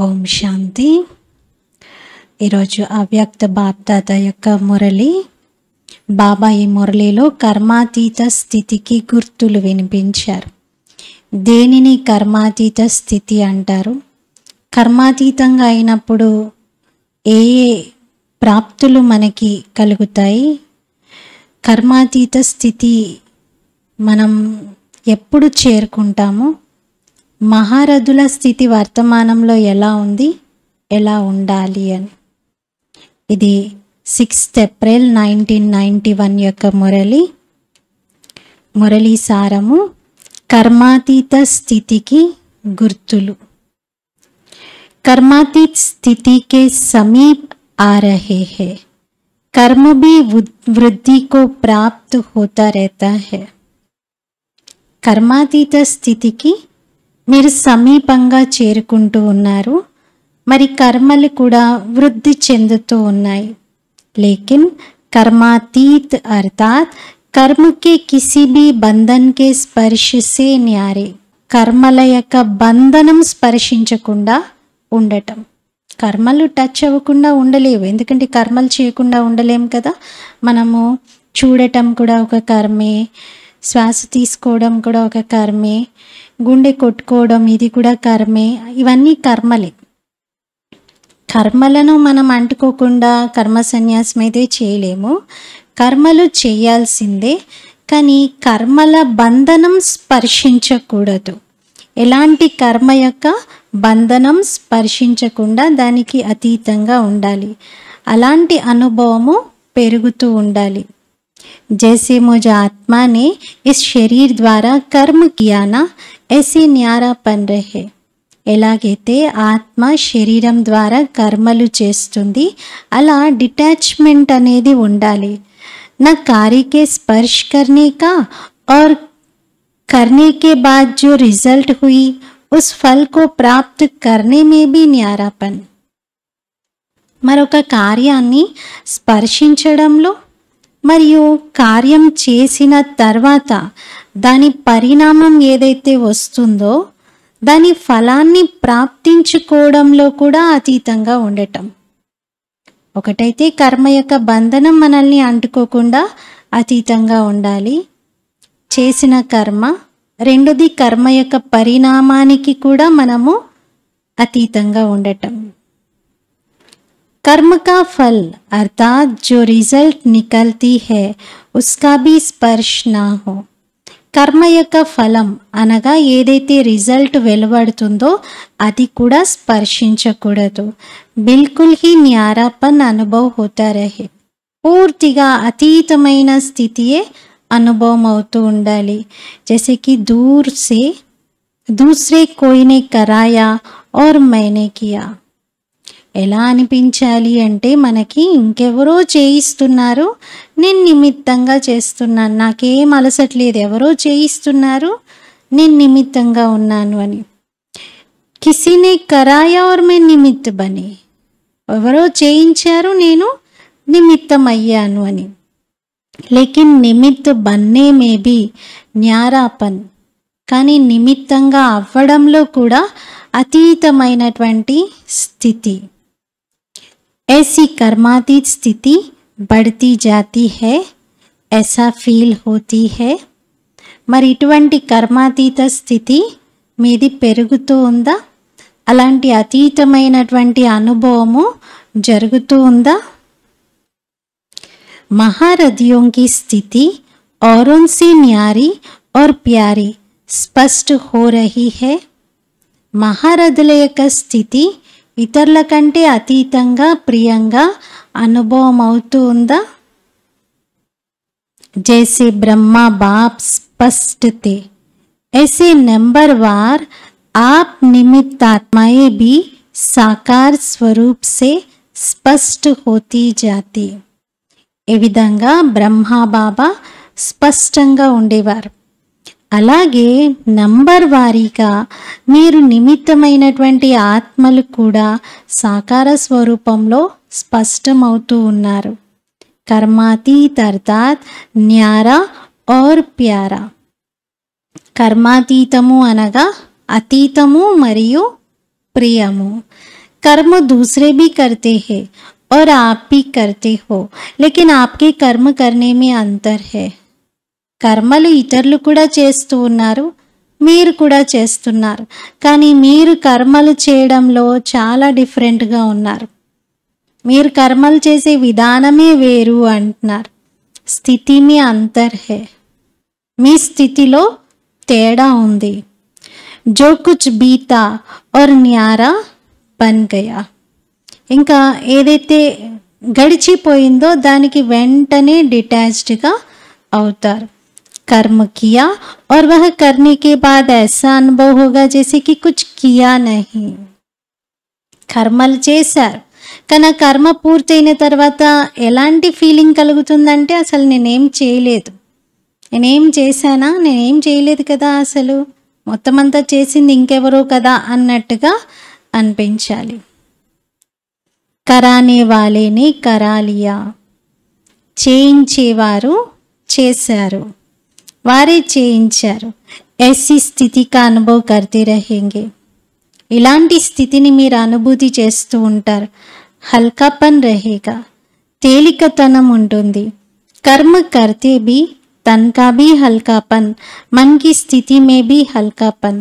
ఓం శాంతి. ఈరోజు అవ్యక్త బాప్దాద యొక్క మురళి. బాబా ఈ మురళిలో కర్మాతీత స్థితికి గుర్తులు వినిపించారు. దేనిని కర్మాతీత స్థితి అంటారు? కర్మాతీతంగా అయినప్పుడు ఏ ప్రాప్తులు మనకి కలుగుతాయి? కర్మాతీత స్థితి మనం ఎప్పుడు చేరుకుంటాము? మహారథుల స్థితి వర్తమానంలో ఎలా ఉంది, ఎలా ఉండాలి అని. ఇది 6 ఏప్రిల్ 1991 యొక్క మురళి సారము. కర్మాతీత స్థితికి గుర్తులు. कर्मातीत स्थिति के समीप आ रहे हैं. कर्म भी वृद्धि को प्राप्त होता रहता है. కర్మాతీత స్థితికి మీరు సమీపంగా చేరుకుంటూ ఉన్నారు. మరి కర్మలు కూడా వృద్ధి చెందుతూ ఉన్నాయి. लेकिन कर्मातीत अर्थात कर्म के किसी भी बंधन के स्पर्श से न्यारे. కర్మల యొక్క బంధనం స్పర్శించకుండా ఉండటం. కర్మలు టచ్ అవ్వకుండా ఉండలేవు, ఎందుకంటే కర్మలు చేయకుండా ఉండలేము కదా. మనము చూడటం కూడా ఒక కర్మే, శ్వాస తీసుకోవడం కూడా ఒక కర్మే, గుండె కొట్టుకోవడం ఇది కూడా కర్మే. ఇవన్నీ కర్మలే. కర్మలను మనం అంటుకోకుండా కర్మ సన్యాసం అయితే చేయలేము. కర్మలు చేయాల్సిందే, కానీ కర్మల బంధనం స్పర్శించకూడదు. ఎలాంటి కర్మ యొక్క బంధనం స్పర్శించకుండా దానికి అతీతంగా ఉండాలి. అలాంటి అనుభవము పెరుగుతూ ఉండాలి. जैसे मुझे आत्मा ने इस शरीर द्वारा कर्म किया ना, ऐसे न्यारापन रहे. ఎలాగైతే ఆత్మ శరీరం ద్వారా కర్మలు చేస్తుంది, అలా డిటాచ్మెంట్ అనేది ఉండాలి. నా कार्य के स्पर्श करने का और करने के बाद जो रिजल्ट हुई उस फल को प्राप्त करने में भी न्यारापन. మరొక కార్యాన్ని స్పర్శించడంలో మరియు కార్యం చేసిన తర్వాత దాని పరిణామం ఏదైతే వస్తుందో దాని ఫలాన్ని ప్రాప్తించుకోవడంలో కూడా అతీతంగా ఉండటం. ఒకటైతే కర్మ యొక్క బంధనం మనల్ని అంటుకోకుండా అతీతంగా ఉండాలి, చేసిన కర్మ. రెండోది కర్మ యొక్క పరిణామానికి కూడా మనము అతీతంగా ఉండటం. कर्म का फल अर्थात जो रिजल्ट निकलती है उसका भी स्पर्श ना हो. కర్మ యొక్క ఫలం అనగా ఏదైతే రిజల్ట్ వెలువడుతుందో అది కూడా స్పర్శించకూడదు. బిల్కుల్ హీ న్యారాపన్ అనుభవ్ హోతా రహే. పూర్తిగా అతీతమైన స్థితియే అనుభవం అవుతూ ఉండాలి. జైసే కి దూర్ సే దూసరే కోయినే కరాయా ఔర్ మైనే కియా. ఎలా అనిపించాలి అంటే మనకి ఇంకెవరో చేయిస్తున్నారు, నేను నిమిత్తంగా చేస్తున్నాను, నాకేం అలసట్లేదు, ఎవరో చేయిస్తున్నారు, నేను నిమిత్తంగా ఉన్నాను అని. కిసీనే కరాయా ఔర్ మే నిమిత్త బనే. ఎవరో చేయించారు, నేను నిమిత్తం అయ్యాను అని. లేకిన్ నిమిత్త బన్నే మే బి న్యారాపన్. కానీ నిమిత్తంగా అవ్వడంలో కూడా అతీతమైనటువంటి స్థితి. ऐसी कर्मातीत स्थिति बढ़ती जाती है, ऐसा फील होती है. మరి ఇటువంటి కర్మాతీత స్థితి మీది పెరుగుతూ ఉందా? అలాంటి అతీతమైనటువంటి అనుభవము జరుగుతూ ఉందా? महारथियों की स्थिति औरों से न्यारी और प्यारी स्पष्ट हो रही है. మహారథుల యొక్క స్థితి ఇతరుల కంటే అతీతంగా ప్రియంగా అనుభవం అవుతూ ఉందా? जैसे ब्रह्मा बाप स्पष्ट थे, ऐसे नंबरवार आप निमित्त आत्माएं भी साकार स्वरूप से स्पष्ट होती जाती. ఏ విధంగా బ్రహ్మా బాబా స్పష్టంగా ఉండేవారు, అలాగే నంబర్ వారీగా మీరు నిమిత్తమైనటువంటి ఆత్మలు కూడా సాకార స్వరూపంలో స్పష్టమవుతూ ఉన్నారు. కర్మాతీత్ అర్థాత్ న్యారా ఔర్ ప్యారా. కర్మాతీతము అనగా అతీతము మరియు ప్రియము. कर्म दूसरे भी करते हैं और आप भी करते हो, लेकिन आपके कर्म करने में अंतर है. కర్మలు ఇతరులు కూడా చేస్తూ ఉన్నారు, మీరు కూడా చేస్తున్నారు, కానీ మీరు కర్మలు చేయడంలో చాలా డిఫరెంట్గా ఉన్నారు. మీరు కర్మలు చేసే విధానమే వేరు అంటున్నారు. స్థితి మీ అంతర్ హే, మీ స్థితిలో తేడా ఉంది. జో కుచ్ బీతా और న్యారా బన్ గయా. ఇంకా ఏదైతే గడిచిపోయిందో దానికి వెంటనే డిటాచ్డ్గా అవుతారు. कर्म किया और वह करने के बाद ऐसा अनुभव होगा जैसे कि कुछ किया नहीं. కర్మలు చేశారు, కానీ కర్మ పూర్తయిన తర్వాత ఎలాంటి ఫీలింగ్ కలుగుతుందంటే అసలు నేనేం చేయలేదు, నేనేం చేశానా, నేనేం చేయలేదు కదా, అసలు మొత్తం అంతా చేసింది ఇంకెవరో కదా అన్నట్టుగా అనిపించాలి. కరానే వాలేని కరాలియా. చేయించేవారు చేశారు, వారే చేయించారు. ऐसी स्थिति का अनुभव करते रहेंगे. ఇలాంటి స్థితిని మీరు అనుభూతి చేస్తూ ఉంటారు. హల్కాపన్ रहेगा, తేలికతనం ఉంటుంది. कर्म करते भी तन का भी हल्कापन, मन की स्थिति में भी हल्कापन.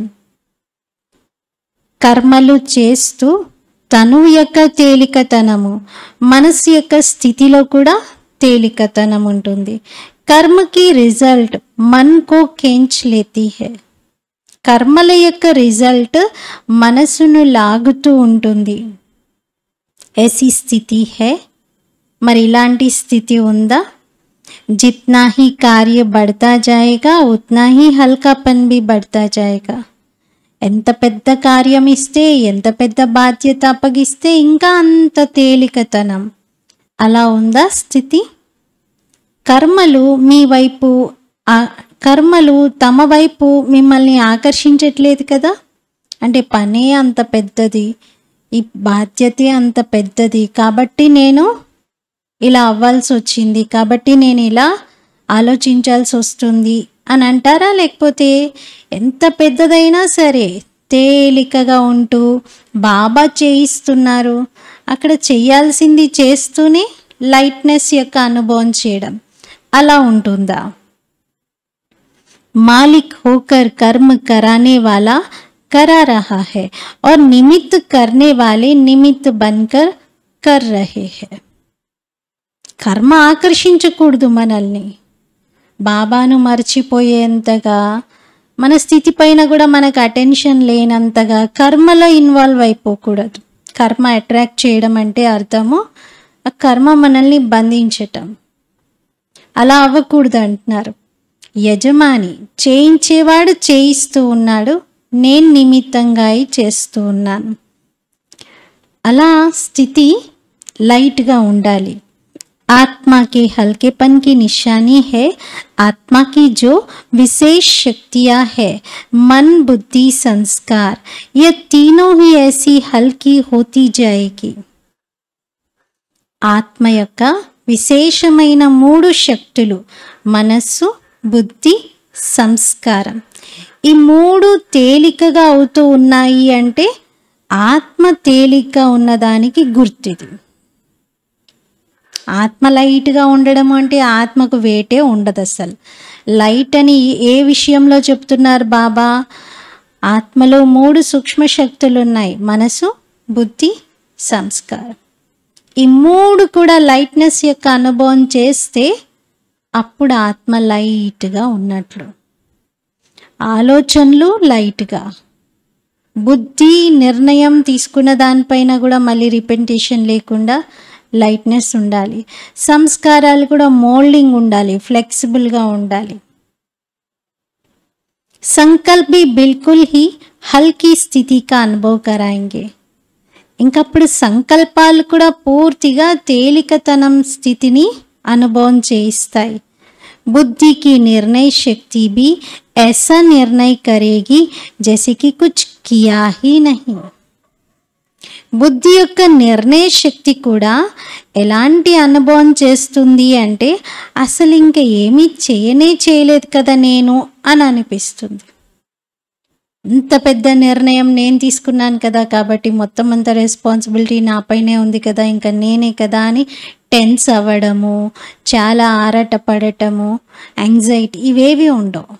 కర్మలు చేస్తూ తనువు యొక్క తేలికతనము, మనసు యొక్క స్థితిలో కూడా తేలికతనం ఉంటుంది. कर्म की रिजल्ट मन को खींच लेती है. కర్మల యొక్క రిజల్ట్ మనసును లాగుతూ ఉంటుంది. ऐसी स्थिति है, మరి ఇలాంటి స్థితి ఉందా? जितना ही कार्य बढ़ता जाएगा उतना ही हल्कापन भी बढ़ता जाएगा. ఎంత పెద్ద కార్యం ఇస్తే, ఎంత పెద్ద బాధ్యత అప్పగిస్తే ఇంకా అంత తేలికతనం. అలా ఉందా స్థితి? కర్మలు మీ వైపు, కర్మలు తమ వైపు మిమ్మల్ని ఆకర్షించట్లేదు కదా. అంటే పనే అంత పెద్దది, ఈ బాధ్యతే అంత పెద్దది, కాబట్టి నేను ఇలా అవ్వాల్సి వచ్చింది, కాబట్టి నేను ఇలా ఆలోచించాల్సి వస్తుంది అని అంటారా? లేకపోతే ఎంత పెద్దదైనా సరే తేలికగా ఉంటూ బాబా చేయిస్తున్నారు, అక్కడ చేయాల్సింది చేస్తూనే లైట్నెస్ యొక్క అనుభవం చేయడం, అలా ఉంటుందా? मालिक होकर कर्म कराने वाला करा रहा है और निमित्त करने वाले निमित्त बनकर कर रहे हैं. కర్మ ఆకర్షించకూడదు మనల్ని. బాబాను మర్చిపోయేంతగా, మన స్థితి పైన కూడా మనకు అటెన్షన్ లేనంతగా కర్మలో ఇన్వాల్వ్ అయిపోకూడదు. కర్మ అట్రాక్ట్ చేయడం అంటే అర్థము ఆ కర్మ మనల్ని బంధించటం. అలా అవ్వకూడదు అంటున్నారు. యజమాని చేయించేవాడు చేయిస్తూ ఉన్నాడు, నేను నిమిత్తంగా చేస్తూ ఉన్నాను. అలా స్థితి లైట్గా ఉండాలి. आत्मा के हल्केपन की निशानी है आत्मा की जो विशेष शक्तियाँ है, मन बुद्धि संस्कार, ये तीनों ही ऐसी हल्की होती जाएगी. ఆత్మ యొక్క విశేషమైన 3 శక్తులు మనస్సు, బుద్ధి, సంస్కారం. ఈ 3 తేలికగా అవుతూ ఉన్నాయి అంటే ఆత్మ తేలికగా ఉన్నదానికి గుర్తిది. ఆత్మ లైట్గా ఉండడం అంటే ఆత్మకు వేటే ఉండదు అసలు. లైట్ అని ఏ విషయంలో చెప్తున్నారు బాబా? ఆత్మలో 3 సూక్ష్మ శక్తులు ఉన్నాయి, మనసు, బుద్ధి, సంస్కారం. ఈ 3 కూడా లైట్నెస్ యొక్క అనుభవం చేస్తే అప్పుడు ఆత్మ లైట్గా ఉన్నట్లు. ఆలోచనలు లైట్గా, బుద్ధి నిర్ణయం తీసుకున్న దానిపైన కూడా మళ్ళీ రిపెంటేషన్ లేకుండా లైట్నెస్ ఉండాలి. సంస్కారాలు కూడా మోల్డింగ్ ఉండాలి, ఫ్లెక్సిబుల్గా ఉండాలి. సంకల్ప్ भी बिल्कुल ही हल्की स्थिति का अनुभव कराएंगे. ఇంకప్పుడు సంకల్పాలు కూడా పూర్తిగా తేలికతనం స్థితిని అనుభవం చేయిస్తాయి. बुद्धि की निर्णय शक्ति भी ऐसा निर्णय करेगी जैसे कि कुछ किया ही नहीं. బుద్ధి యొక్క నిర్ణయ శక్తి కూడా ఎలాంటి అనుభవం చేస్తుంది అంటే అసలు ఇంకా ఏమీ చేయలేదు కదా నేను అని అనిపిస్తుంది. ఇంత పెద్ద నిర్ణయం నేను తీసుకున్నాను కదా, కాబట్టి మొత్తం అంత రెస్పాన్సిబిలిటీ నాపైనే ఉంది కదా, ఇంకా నేనే కదా అని టెన్స్ అవ్వడము, చాలా ఆరాటపడటము, యాంగ్జైటీ ఇవేవి ఉండవు.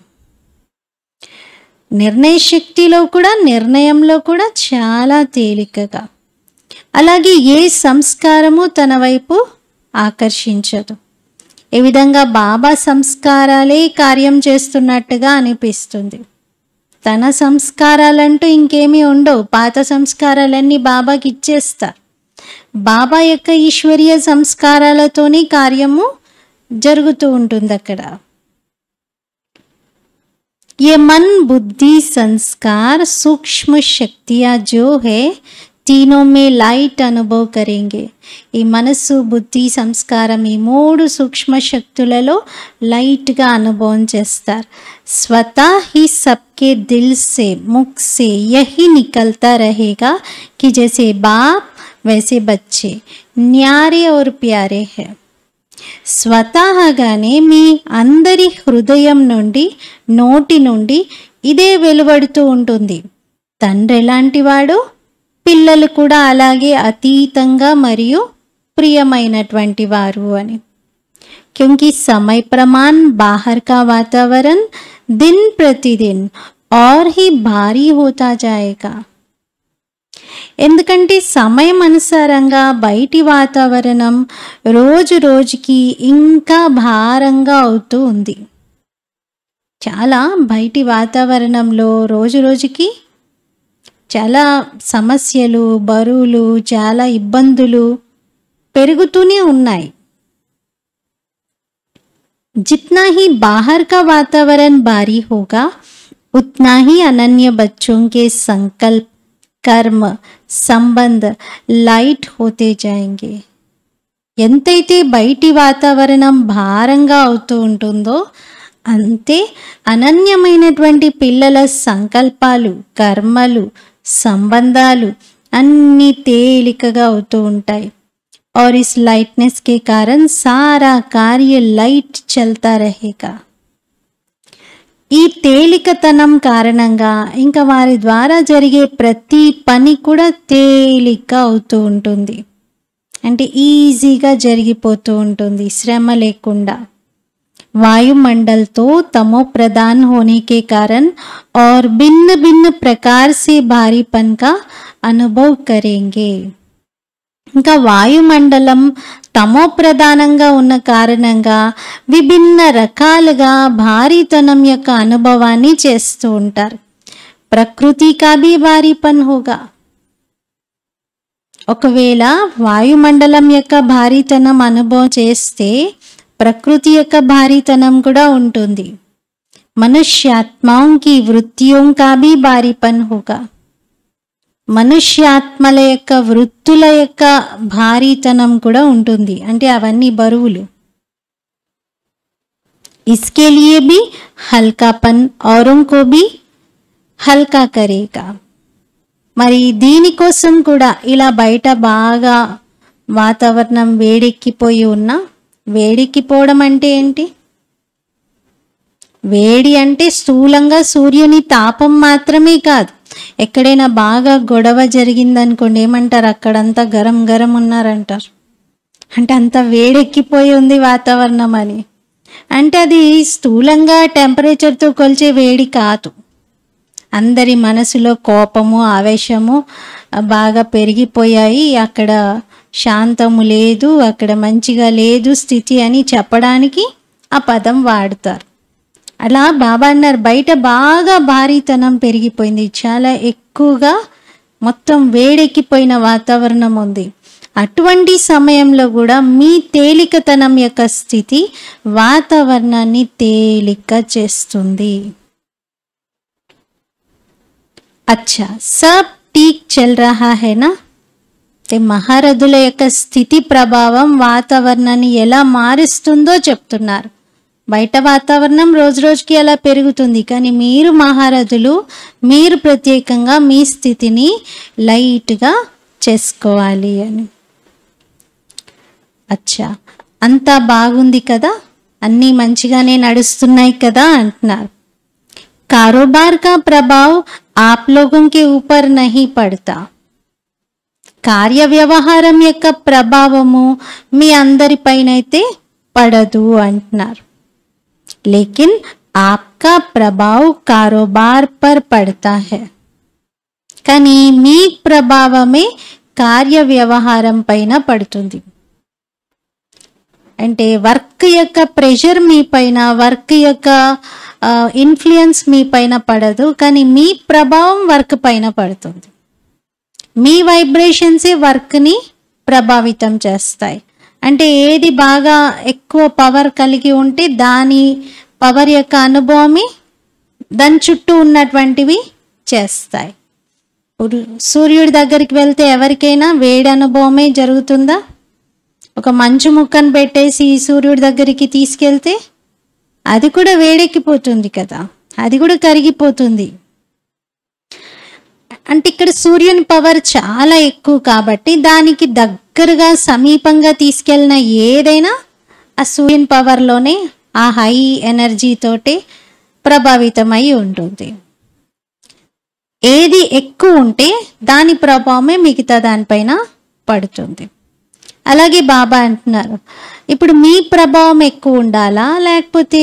నిర్ణయ శక్తిలో కూడా, నిర్ణయంలో కూడా చాలా తేలికగా. అలాగే ఏ సంస్కారము తన వైపు ఆకర్షించదు. ఈ విధంగా బాబా సంస్కారాలే కార్యం చేస్తున్నట్టుగా అనిపిస్తుంది. తన సంస్కారాలంటూ ఇంకేమీ ఉండవు. పాత సంస్కారాలన్నీ బాబాకి ఇచ్చేస్తారు. బాబా యొక్క ఈశ్వరీయ సంస్కారాలతోనే కార్యము జరుగుతూ ఉంటుంది అక్కడ. ये मन बुद्धि संस्कार सूक्ष्म शक्तियाँ जो है तीनों में लाइट अनुभव करेंगे. ఈ మనస్సు బుద్ధి సంస్కారం ఈ 3 సూక్ష్మ శక్తులలో లైట్గా అనుభవం చేస్తారు. स्वतः ही सबके दिल से मुख से यही निकलता रहेगा कि जैसे बाप वैसे बच्चे न्यारे और प्यारे हैं. స్వతహాగానే మీ అందరి హృదయం నుండి, నోటి నుండి ఇదే వెలువడుతూ ఉంటుంది. తండ్రి ఎలాంటి వాడు, పిల్లలు కూడా అలాగే అతీతంగా మరియు ప్రియమైనటువంటి వారు అని. क्योंकि समय प्रमाण बाहर का वातावरण दिन प्रतिदिन और ही भारी होता जाएगा. ఎందుకంటే సమయం అనుసారంగా బయటి వాతావరణం రోజు రోజుకి ఇంకా భారంగా అవుతూ ఉంది. చాలా బయటి వాతావరణంలో రోజు రోజుకి చాలా సమస్యలు, బరువులు, చాలా ఇబ్బందులు పెరుగుతూనే ఉన్నాయి. जितना ही बाहर का वातावरण भारी होगा उतना ही अनन्य बच्चों के संकल्प, कर्म, సంబంధ లైట్ హోతే జాయింగే. ఎంతైతే బయటి వాతావరణం భారంగా అవుతూ ఉంటుందో అంతే అనన్యమైనటువంటి పిల్లల సంకల్పాలు, కర్మలు, సంబంధాలు అన్నీ తేలికగా అవుతూ ఉంటాయి. और इस लाइटनेस के कारण सारा कार्य लाइट चलता रहेगा. ఈ తేలికతనం కారణంగా ఇంకా వారి ద్వారా జరిగే ప్రతి పని కూడా తేలిక అవుతూ ఉంటుంది. అంటే ఈజీగా జరిగిపోతూ ఉంటుంది, శ్రమ లేకుండా. वायुमंडल तो तमो प्रधान होने के कारण और भिन्न भिन्न प्रकार से भारीपन का अनुभव करेंगे. ఇంకా వాయుమండలం తమో ప్రధానంగా ఉన్న కారణంగా విభిన్న రకాలుగా భారీతనం యొక్క అనుభవాన్ని చేస్తూ ఉంటారు. ప్రకృతి కా భీ భారీపన్ హోగా. ఒకవేళ వాయుమండలం యొక్క భారీతనం అనుభవం చేస్తే ప్రకృతి యొక్క భారీతనం కూడా ఉంటుంది. మనుష్యాత్మాओं की वृत्तियों का भी भारीपन होगा. మనుష్యాత్మల యొక్క వృత్తుల యొక్క భారీతనం కూడా ఉంటుంది. అంటే అవన్నీ బరువులు. इसके लिए भी हल्कापन औरों को भी हल्का करेगा. మరి దీనికోసం కూడా ఇలా బయట బాగా వాతావరణం వేడెక్కిపోయి ఉన్న, వేడెక్కిపోవడం అంటే ఏంటి? వేడి అంటే స్థూలంగా సూర్యుని తాపం మాత్రమే కాదు. ఎక్కడైనా బాగా గొడవ జరిగిందనుకోండి, ఏమంటారు? అక్కడంతా గరం గరం ఉన్నారంటారు. అంటే అంత వేడెక్కిపోయి ఉంది వాతావరణం అని. అంటే అది స్థూలంగా టెంపరేచర్తో కొలిచే వేడి కాదు. అందరి మనసులో కోపము, ఆవేశము బాగా పెరిగిపోయాయి, అక్కడ శాంతము లేదు, అక్కడ మంచిగా లేదు స్థితి అని చెప్పడానికి ఆ పదం వాడతారు. అలా బాబా అన్నారు, బయట బాగా భారీతనం పెరిగిపోయింది, చాలా ఎక్కువగా మొత్తం వేడెక్కిపోయిన వాతావరణం ఉంది. అటువంటి సమయంలో కూడా మీ తేలికతనం యొక్క స్థితి వాతావరణాన్ని తేలిక చేస్తుంది. అచ్చా, సబ్ ఠీక్ చల్ రహా హై నా. మహారథుల యొక్క స్థితి ప్రభావం వాతావరణాన్ని ఎలా మారుస్తుందో చెప్తున్నారు. బయట వాతావరణం రోజు రోజుకి అలా పెరుగుతుంది, కానీ మీరు మహారథులు, మీరు ప్రత్యేకంగా మీ స్థితిని లైట్గా చేసుకోవాలి అని. అచ్చా, అంతా బాగుంది కదా, అన్నీ మంచిగానే నడుస్తున్నాయి కదా అంటున్నారు. कारोबार का प्रभाव आप लोगों के ऊपर नहीं पड़ता. కార్య వ్యవహారం యొక్క ప్రభావము మీ అందరిపైనైతే పడదు అంటున్నారు. लेकिन आपका प्रभाव कारोबार पर पड़ता है. కానీ మీ ప్రభావమే కార్య వ్యవహారం పైన పడుతుంది. అంటే వర్క్ యొక్క ప్రెషర్ మీ పైన, వర్క్ యొక్క ఇన్ఫ్లుయెన్స్ మీ పైన పడదు, కానీ మీ ప్రభావం వర్క్ పైన పడుతుంది. మీ వైబ్రేషన్సే వర్క్ని ప్రభావితం చేస్తాయి. అంటే ఏది బాగా ఎక్కువ పవర్ కలిగి ఉంటే దాని పవర్ యొక్క అనుభవమే దాని చుట్టూ ఉన్నటువంటివి చేస్తాయి. సూర్యుడి దగ్గరికి వెళ్తే ఎవరికైనా వేడి అనుభవమే జరుగుతుందా? ఒక మంచు ముక్కను పెట్టేసి సూర్యుడి దగ్గరికి తీసుకెళ్తే అది కూడా వేడెక్కిపోతుంది కదా, అది కూడా కరిగిపోతుంది. అంటే ఇక్కడ సూర్యుని పవర్ చాలా ఎక్కువ కాబట్టి దానికి దగ్గరగా సమీపంగా తీసుకెళ్ళిన ఏదైనా ఆ సూర్యుని పవర్లోనే ఆ హై ఎనర్జీతోటి ప్రభావితమై ఉంటుంది. ఏది ఎక్కువ ఉంటే దాని ప్రభావమే మిగతా దానిపైన పడుతుంది. అలాగే బాబా అంటున్నారు, ఇప్పుడు మీ ప్రభావం ఎక్కువ ఉండాలా, లేకపోతే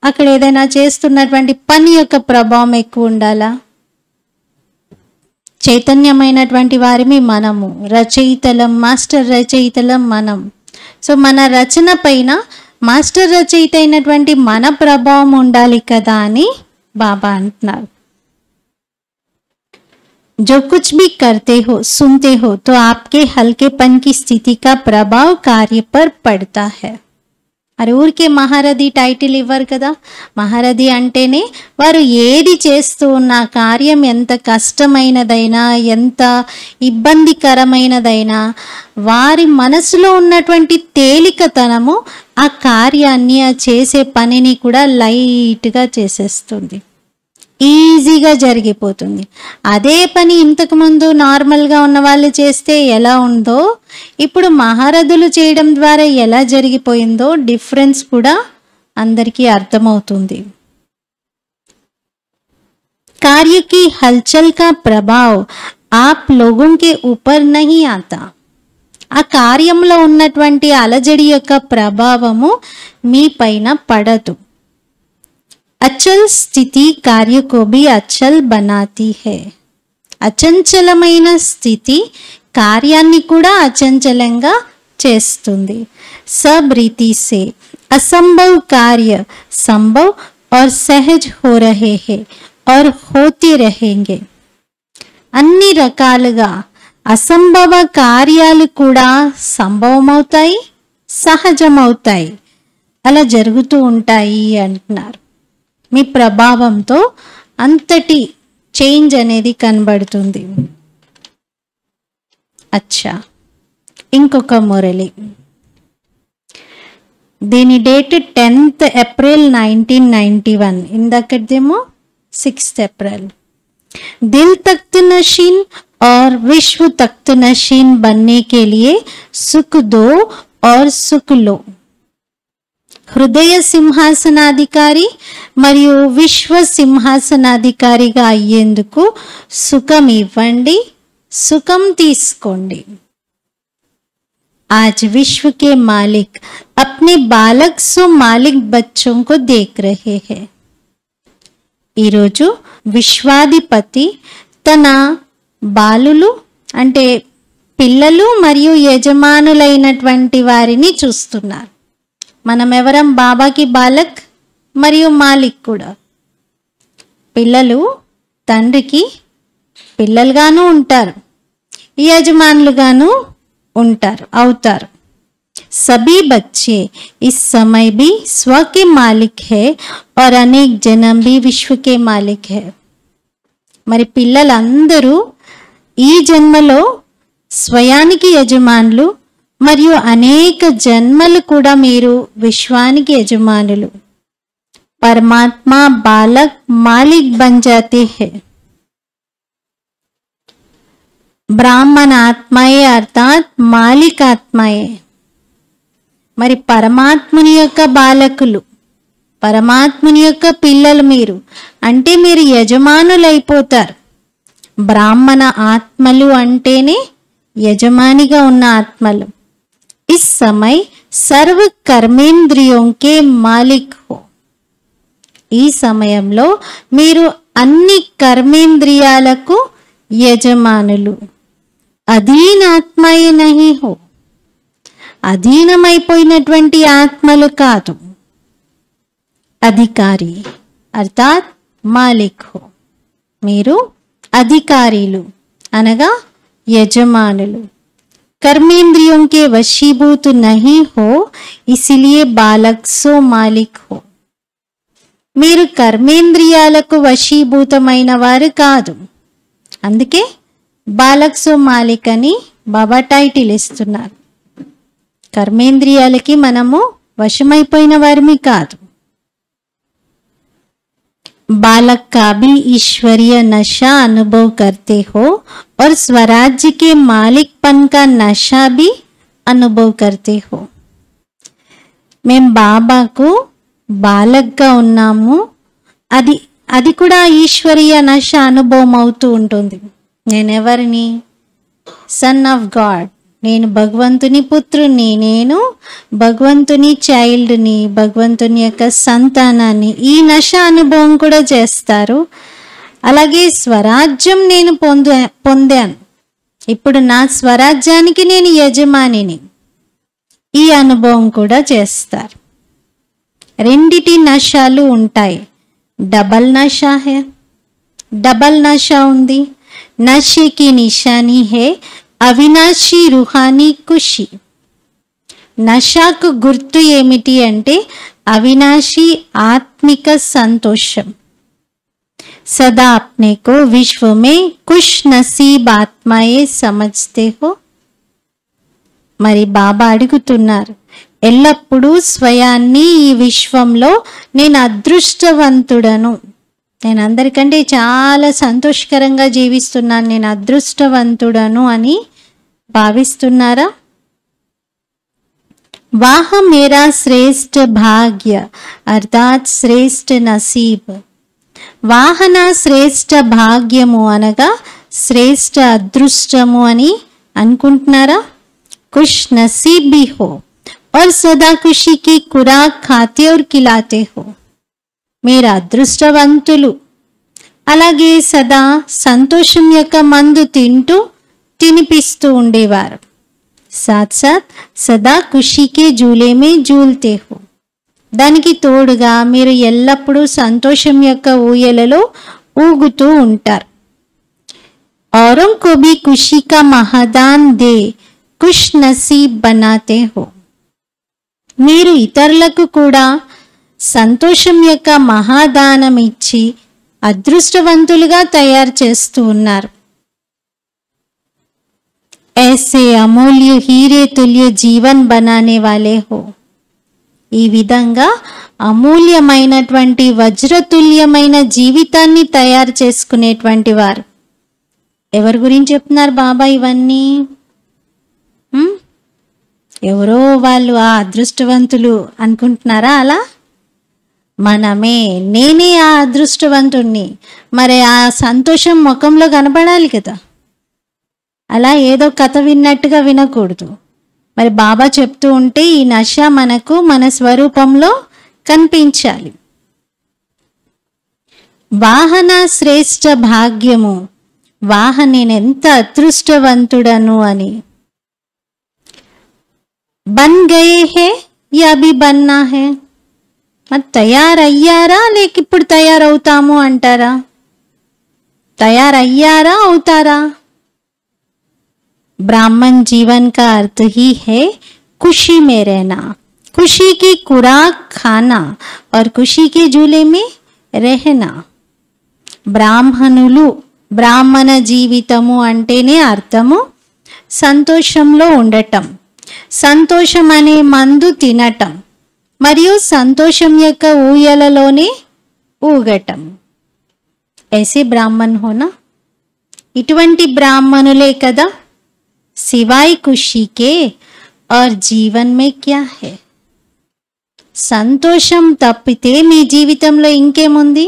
అక్కడ ఏదైనా చేస్తున్నటువంటి పని యొక్క ప్రభావం ఎక్కువ ఉండాలా? చైతన్యమైనటువంటి వారిని మనము, రచయితలం, మాస్టర్ రచయితలం మనం. సో మన రచన పైన మాస్టర్ రచయిత అయినటువంటి మన ప్రభావం ఉండాలి కదా అని బాబా అంటున్నారు. जो कुछ भी करते हो, सुनते हो, तो आपके हल्केपन की स्थिति का प्रभाव कार्य पर पड़ता है. అరే ఊరికే మహారథి టైటిల్ ఇవ్వరు కదా. మహారథి అంటేనే వారు ఏది చేస్తూ ఉన్న కార్యం ఎంత కష్టమైనదైనా, ఎంత ఇబ్బందికరమైనదైనా, వారి మనసులో ఉన్నటువంటి తేలికతనము ఆ కార్యాన్ని, ఆ చేసే పనిని కూడా లైట్గా చేసేస్తుంది, ఈజీగా జరిగిపోతుంది. అదే పని ఇంతకుముందు నార్మల్గా ఉన్న వాళ్ళు చేస్తే ఎలా ఉందో, ఇప్పుడు మహారథులు చేయడం ద్వారా ఎలా జరిగిపోయిందో డిఫరెన్స్ కూడా అందరికీ అర్థమవుతుంది. कार्य की हलचल का प्रभाव आप लोगों के ऊपर नहीं आता. ఆ కార్యంలో ఉన్నటువంటి అలజడి యొక్క ప్రభావము మీ పైన పడదు. అచల్ స్థితి కార్య को भी అచల్ बनाती है. అచంచలమైన స్థితి కార్యాన్ని కూడా అచంచలంగా చేస్తుంది. सब रीति से असंभव कार्य संभव और सहज हो रहे हैं और होते रहेंगे. అన్ని రకాలుగా అసంభవ కార్యాలు కూడా సంభవమవుతాయి, సహజమవుతాయి, అలా జరుగుతూ ఉంటాయి అంటున్నారు. మీ ప్రభావంతో అంతటి చేంజ్ అనేది కనబడుతుంది. అచ్చా, ఇంకొక మురళి. దీని date 10th April 1991, ఇందకదేమో 6th April. दिल तख्त नशीन और विश्व तख्त नशीन बनने के लिए सुख दो और सुख लो. హృదయ సింహాసనాధికారి మరియు విశ్వ సింహాసనాధికారిగా అయ్యేందుకు సుఖం ఇవ్వండి, సుఖం తీసుకోండి. आज विश्व के मालिक अपने बालक सो मालिक बच्चों को देख रहे हैं. ఈరోజు విశ్వాధిపతి తన బాలులు అంటే పిల్లలు మరియు యజమానులైనటువంటి వారిని చూస్తున్నారు. మనం ఎవరం? బాబాకి బాలక్ మరియు మాలిక్ కూడా. పిల్లలు తండ్రికి పిల్లలుగాను ఉంటారు, యజమానులుగాను ఉంటారు అవుతారు. सभी बच्चे इस समय भी स्व के मालिक है और अनेक जन्म भी विश्व के मालिक है. మరి పిల్లలందరూ ఈ జన్మలో స్వయానికి యజమానులు మరియు అనేక జన్మలు కూడా మీరు విశ్వానికి యజమానులు. పరమాత్మా బాలక్ మాలిక్ బన్ జాతే హై. బ్రాహ్మణ ఆత్మయే అర్థాత్ మాలిక్ ఆత్మయే. మరి పరమాత్ముని యొక్క బాలకులు, పరమాత్ముని యొక్క పిల్లలు మీరు, అంటే మీరు యజమానులైపోతారు. బ్రాహ్మణ ఆత్మలు అంటేనే యజమానిగా ఉన్న ఆత్మలు. ఇస్ సమయ సర్వ కర్మేంద్రియోం కే మాలిక్ హో. ఈ సమయంలో మీరు అన్ని కర్మేంద్రియాలకు యజమానులు. అధీనాత్మయే నహి హో, అధీనమైపోయినటువంటి ఆత్మలు కాదు. అధికారి అర్థాత్ మాలిక్ హో, మీరు అధికారులు అనగా యజమానులు. कर्मेंद्रियों के वशीभूत नहीं हो, इसलिए बालक सो मालिक हो. మీరు కర్మేంద్రియాలకు వశీభూతమైన వారు కాదు, అందుకే బాలక్ సో మాలిక్ అని బాబా టైటిల్ ఇస్తున్నారు. కర్మేంద్రియాలకి మనము వశమైపోయిన వారిమి కాదు. बालक का भी ईश्वरीय नशा अनुभव करते हो और स्वराज्य के मालिकपन का नशा भी अनुभव करते हो. మేము బాబాకు బాలక్గా ఉన్నాము, అది కూడా ఈశ్వరీయ నశ అనుభవం అవుతూ ఉంటుంది. నేనెవరిని? సన్ ఆఫ్ గాడ్, నేను భగవంతుని పుత్రుని, నేను భగవంతుని చైల్డ్ని, భగవంతుని యొక్క సంతానాన్ని. ఈ నశ అనుభవం కూడా చేస్తారు. అలాగే స్వరాజ్యం నేను పొందాను, ఇప్పుడు నా స్వరాజ్యానికి నేను యజమానిని, ఈ అనుభవం కూడా చేస్తారు. రెండిటి నశాలు ఉంటాయి. డబల్ నశా హే, డబల్ నశా ఉంది. నశేకి నిశానీ హే అవినాశి రుహానీ ఖుషి. నశాకు గుర్తు ఏమిటి అంటే అవినాశి ఆత్మిక సంతోషం. సదా అప్నే కో విశ్వ మే ఖుష్ నసీబ్ ఆత్మాయే సమజ్తే హో. మరి బాబా అడుగుతున్నారు, ఎల్లప్పుడూ స్వయాన్ని ఈ విశ్వంలో నేను అదృష్టవంతుడను, నేను అందరికంటే చాలా సంతోషకరంగా జీవిస్తున్నాను, నేను అదృష్టవంతుడను అని భావిస్తున్నారా? వాహ మేరా శ్రేష్ఠ భాగ్య అర్థాత్ శ్రేష్ఠ నసీబ్. వాహన శ్రేష్ఠ భాగ్యము అనగా శ్రేష్ఠ అదృష్టము అని అనుకుంటున్నారా? కుష్ నసీబ్ భీ హో और सदा खुशी की खुराक खाते और खिलाते हो. మీరు అదృష్టవంతులు, అలాగే సదా సంతోషం యొక్క మందు తింటూ తినిపిస్తూ ఉండేవారు. సాత్ సాత్ సదా ఖుషీకే జూలేమే జూల్తే హో. దానికి తోడుగా మీరు ఎల్లప్పుడూ సంతోషం యొక్క ఊయలలో ఊగుతూ ఉంటారు. औरों को भी खुशी का महादान दे खुश नसीब बनाते हो. మీరు ఇతరులకు కూడా సంతోషం యొక్క మహాదానం ఇచ్చి అదృష్టవంతులుగా తయారు చేస్తూ ఉన్నారు. ऐसे अमूल्य हीरे तुल्य जीवन बनाने वाले हो. ఈ విధంగా అమూల్యమైనటువంటి వజ్రతుల్యమైన జీవితాన్ని తయారు చేసుకునేటువంటి వారు. ఎవరి గురించి చెప్తున్నారు బాబా ఇవన్నీ? ఎవరో వాళ్ళు ఆ అదృష్టవంతులు అనుకుంటున్నారా? అలా మనమే, నేనే ఆ అదృష్టవంతుణ్ణి. మరి ఆ సంతోషం ముఖంలో కనపడాలి కదా, అలా ఏదో కథ విన్నట్టుగా వినకూడదు. మరి బాబా చెప్తూ ఉంటే ఈ నశ మనకు మన స్వరూపంలో కనిపించాలి. వాహన శ్రేష్ఠ భాగ్యము, వాహ నేనెంత అదృష్టవంతుడను అని. బన్ గయే హే యా అభి బన్నా హే. మరి తయారయ్యారా లేక ఇప్పుడు తయారవుతాము అంటారా? తయారయ్యారా అవుతారా? ब्राह्मण जीवन का अर्थ ही है खुशी में रहना, खुशी की खुराक खाना और खुशी के झूले में रहना. బ్రాహ్మణులు, బ్రాహ్మణ జీవితము అంటేనే అర్థము సంతోషంలో ఉండటం, సంతోషం అనే మందు తినటం, మరియు సంతోషం యొక్క ఊయలలోనే ఊగటం. ऐसे ब्राह्मण होना, ఇటువంటి బ్రాహ్మణులే కదా. सिवाय खुशी के और जीवन में क्या है. సంతోషం తప్పితే మీ జీవితంలో ఇంకేముంది?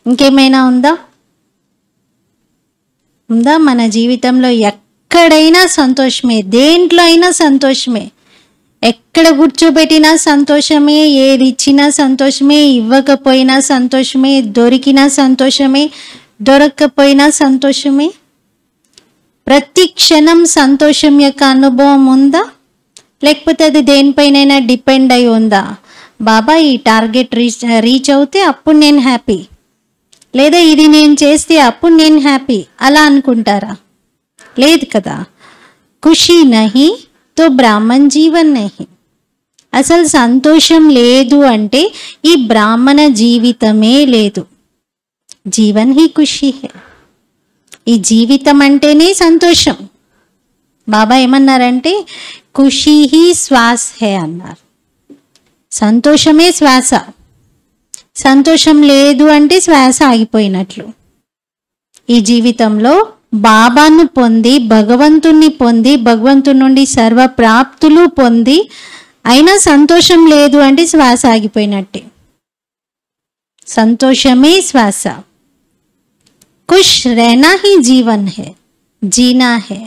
ఇంకేమైనా ఉందా? మన జీవితంలో ఎక్కడైనా సంతోషమే, దేంట్లో అయినా సంతోషమే. ఎక్కడ కూర్చోబెట్టినా సంతోషమే, ఏది ఇచ్చినా సంతోషమే, ఇవ్వకపోయినా సంతోషమే, దొరికినా సంతోషమే, దొరక్కపోయినా సంతోషమే. ప్రతి క్షణం సంతోషం యొక్క అనుభవం ఉందా? లేకపోతే అది దేనిపైనైనా డిపెండ్ అయి ఉందా? బాబా ఈ టార్గెట్ రీచ్ అవుతే అప్పుడు నేను హ్యాపీ, లేదా ఇది నేను చేస్తే అప్పుడు నేను హ్యాపీ, అలా అనుకుంటారా? లేదు కదా. ఖుషీ నహీ తో బ్రాహ్మణ్ జీవన్ నహీ. అసలు సంతోషం లేదు అంటే ఈ బ్రాహ్మణ జీవితమే లేదు. జీవన్ హీ ఖుషీ హే. ఈ జీవితం అంటేనే సంతోషం. బాబా ఏమన్నారంటే ఖుషీ హీ శ్వాస్ హే అన్నారు. సంతోషమే శ్వాస. సంతోషం లేదు అంటే శ్వాస ఆగిపోయినట్లు. ఈ జీవితంలో బాబాను పొంది, భగవంతుణ్ణి పొంది, భగవంతుని నుండి సర్వ ప్రాప్తులు పొంది అయినా సంతోషం లేదు అంటే శ్వాస ఆగిపోయినట్టే. సంతోషమే శ్వాస. ఖుష్ रहना ही जीवन है, जीना है.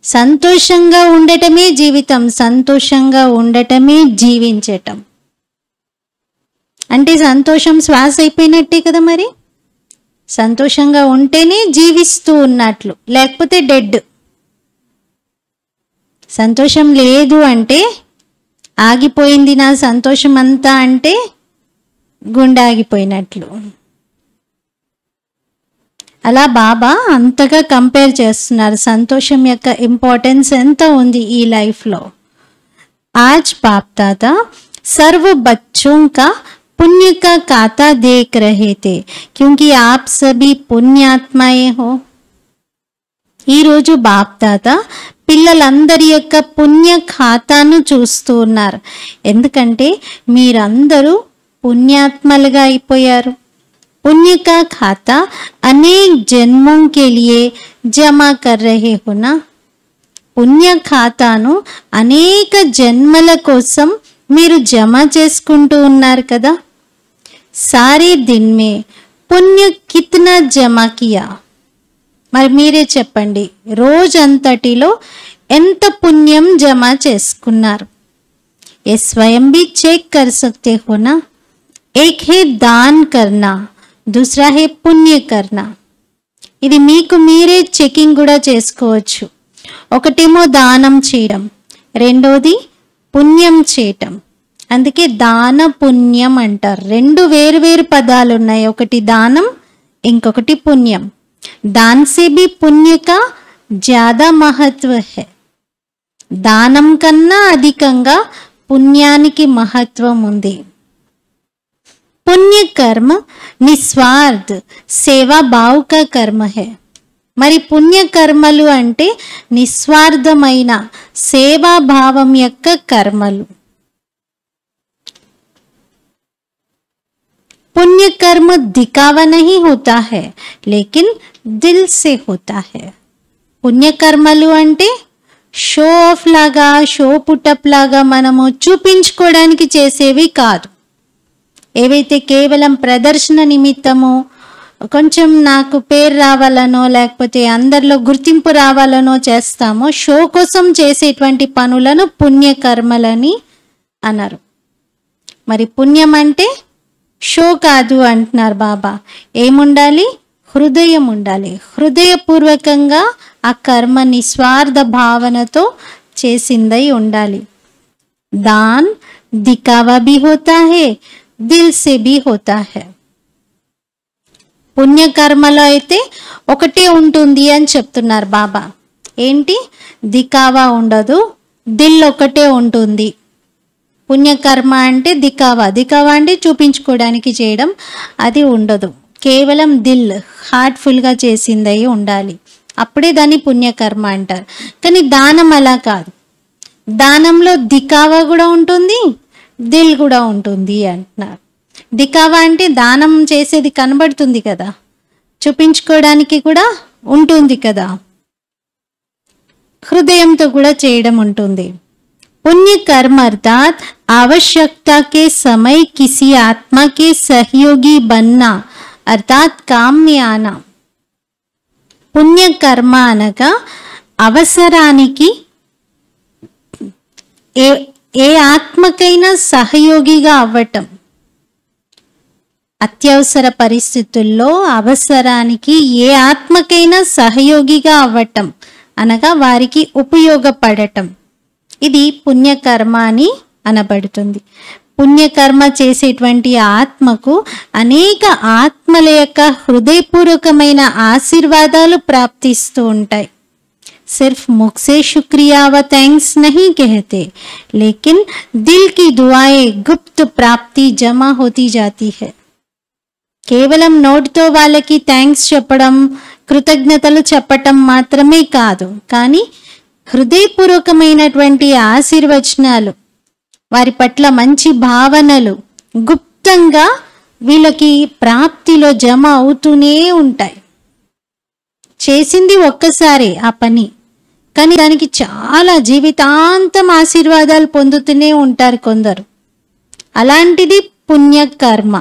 సంతోషంగా ఉండటమే జీవితం, సంతోషంగా ఉండటమే జీవించటం. అంటే సంతోషం శ్వాస అయిపోయినట్టే కదా. మరి సంతోషంగా ఉంటేనే జీవిస్తూ ఉన్నట్లు, లేకపోతే డెడ్. సంతోషం లేదు అంటే ఆగిపోయింది నా సంతోషం అంతా అంటే గుండె ఆగిపోయినట్లు. అలా బాబా అంతగా కంపేర్ చేస్తున్నారు సంతోషం యొక్క ఇంపార్టెన్స్ ఎంత ఉంది ఈ లైఫ్లో. आज बाप दादा सर्व बच्चों का पुण्य का खाता देख रहे थे क्योंकि आप सभी पुण्यात्माएं हो. ఈరోజు బాప్ దాదా పిల్లలందరి యొక్క పుణ్య ఖాతాను చూస్తూ ఉన్నారు. ఎందుకంటే మీరందరూ పుణ్యాత్మలుగా అయిపోయారు. पुण्य का खाता अनेक जन्मों के लिए जमा कर रहे हो ना. పుణ్య ఖాతాను అనేక జన్మల కోసం మీరు జమ చేసుకుంటూ ఉన్నారు కదా. సారే దిన్ మే పుణ్య కిత్నా జమా కియా. మరి మీరే చెప్పండి, రోజంతటిలో ఎంత పుణ్యం జమ చేసుకున్నారు? ఏ స్వయం भी चेक कर सकते हो ना. एक है दान करना, दूसरा है पुण्य करना. ఇది మీకు మీరే చెకింగ్ కూడా చేసుకోవచ్చు. ఒకటేమో దానం చేయడం, రెండోది పుణ్యం చేయటం. అందుకే దాన పుణ్యం అంటారు. రెండు వేరు వేరు పదాలు ఉన్నాయి. ఒకటి దానం, ఇంకొకటి పుణ్యం. దాన్ సే భీ పుణ్య కా జ్యాదా మహత్వ హై. దానం కన్నా అధికంగా పుణ్యానికి మహత్వం ఉంది. పుణ్య కర్మ నిస్వార్థ సేవా భావ్ కా కర్మ హై. మరి పుణ్యకర్మలు అంటే నిస్వార్థమైన సేవాభావం యొక్క కర్మలు. पुण्यकर्म दिखावा नहीं होता है लेकिन दिल से होता है. పుణ్యకర్మలు అంటే షో ఆఫ్ లాగా, షో పుటప్ లాగా మనము చూపించుకోవడానికి చేసేవి కాదు. ఏవైతే కేవలం ప్రదర్శన నిమిత్తమో, కొంచెం నాకు పేరు రావాలనో, లేకపోతే అందరిలో గుర్తింపు రావాలనో చేస్తామో, షో కోసం చేసేటువంటి పనులను పుణ్యకర్మలని అన్నారు. మరి పుణ్యం అంటే షో కాదు అంటున్నారు బాబా. ఏముండాలి? హృదయం ఉండాలి. హృదయపూర్వకంగా ఆ కర్మ నిస్వార్థ భావనతో చేసిందై ఉండాలి. దాన్ దికావా భీ హోతా హై, దిల్ సే భీ హోతా హై. పుణ్యకర్మలో అయితే ఒకటే ఉంటుంది అని చెప్తున్నారు బాబా. ఏంటి? దికావా ఉండదు, దిల్ ఒకటే ఉంటుంది. పుణ్యకర్మ అంటే దికావా, దికావా అంటే చూపించుకోవడానికి చేయడం, అది ఉండదు. కేవలం దిల్ హార్ట్ఫుల్గా చేసిందై ఉండాలి, అప్పుడే దాన్ని పుణ్యకర్మ అంటారు. కానీ దానం అలా కాదు. దానంలో దికావా కూడా ఉంటుంది, దిల్ కూడా ఉంటుంది అంటున్నారు. దికావా అంటే దానం చేసేది కనబడుతుంది కదా, చూపించుకోవడానికి కూడా ఉంటుంది కదా, హృదయంతో కూడా చేయడం ఉంటుంది. पुण्य कर्म अर्थात आवश्यकता के समय किसी आत्मा के सहयोगी बनना अर्थात काम में आना. पुण्य कर्म అనగా అవసరానికి ఏ ఆత్మకైనా సహయోగిగా అవ్వటం. అత్యవసర పరిస్థితుల్లో అవసరానికి ఏ ఆత్మకైనా సహయోగిగా అవ్వటం అనగా వారికి ఉపయోగపడటం. ఇది పుణ్యకర్మ అని అనబడుతుంది. పుణ్యకర్మ చేసేటువంటి ఆత్మకు అనేక ఆత్మల యొక్క హృదయపూర్వకమైన ఆశీర్వాదాలు ప్రాప్తిస్తూ ఉంటాయి. सिर्फ मुख से शुक्रिया व थैंक्स नहीं कहते, लेकिन दिल की दुआएं गुप्त प्राप्ति जमा होती जाती है. కేవలం నోటితో వాళ్ళకి థ్యాంక్స్ చెప్పడం, కృతజ్ఞతలు చెప్పటం మాత్రమే కాదు, కానీ హృదయపూర్వకమైనటువంటి ఆశీర్వచనాలు, వారి పట్ల మంచి భావనలు గుప్తంగా వీళ్ళకి ప్రాప్తిలో జమ అవుతూనే ఉంటాయి. చేసింది ఒక్కసారి ఆ పని, కానీ దానికి చాలా జీవితాంతం ఆశీర్వాదాలు పొందుతూనే ఉంటారు కొందరు. అలాంటిది పుణ్యకర్మ.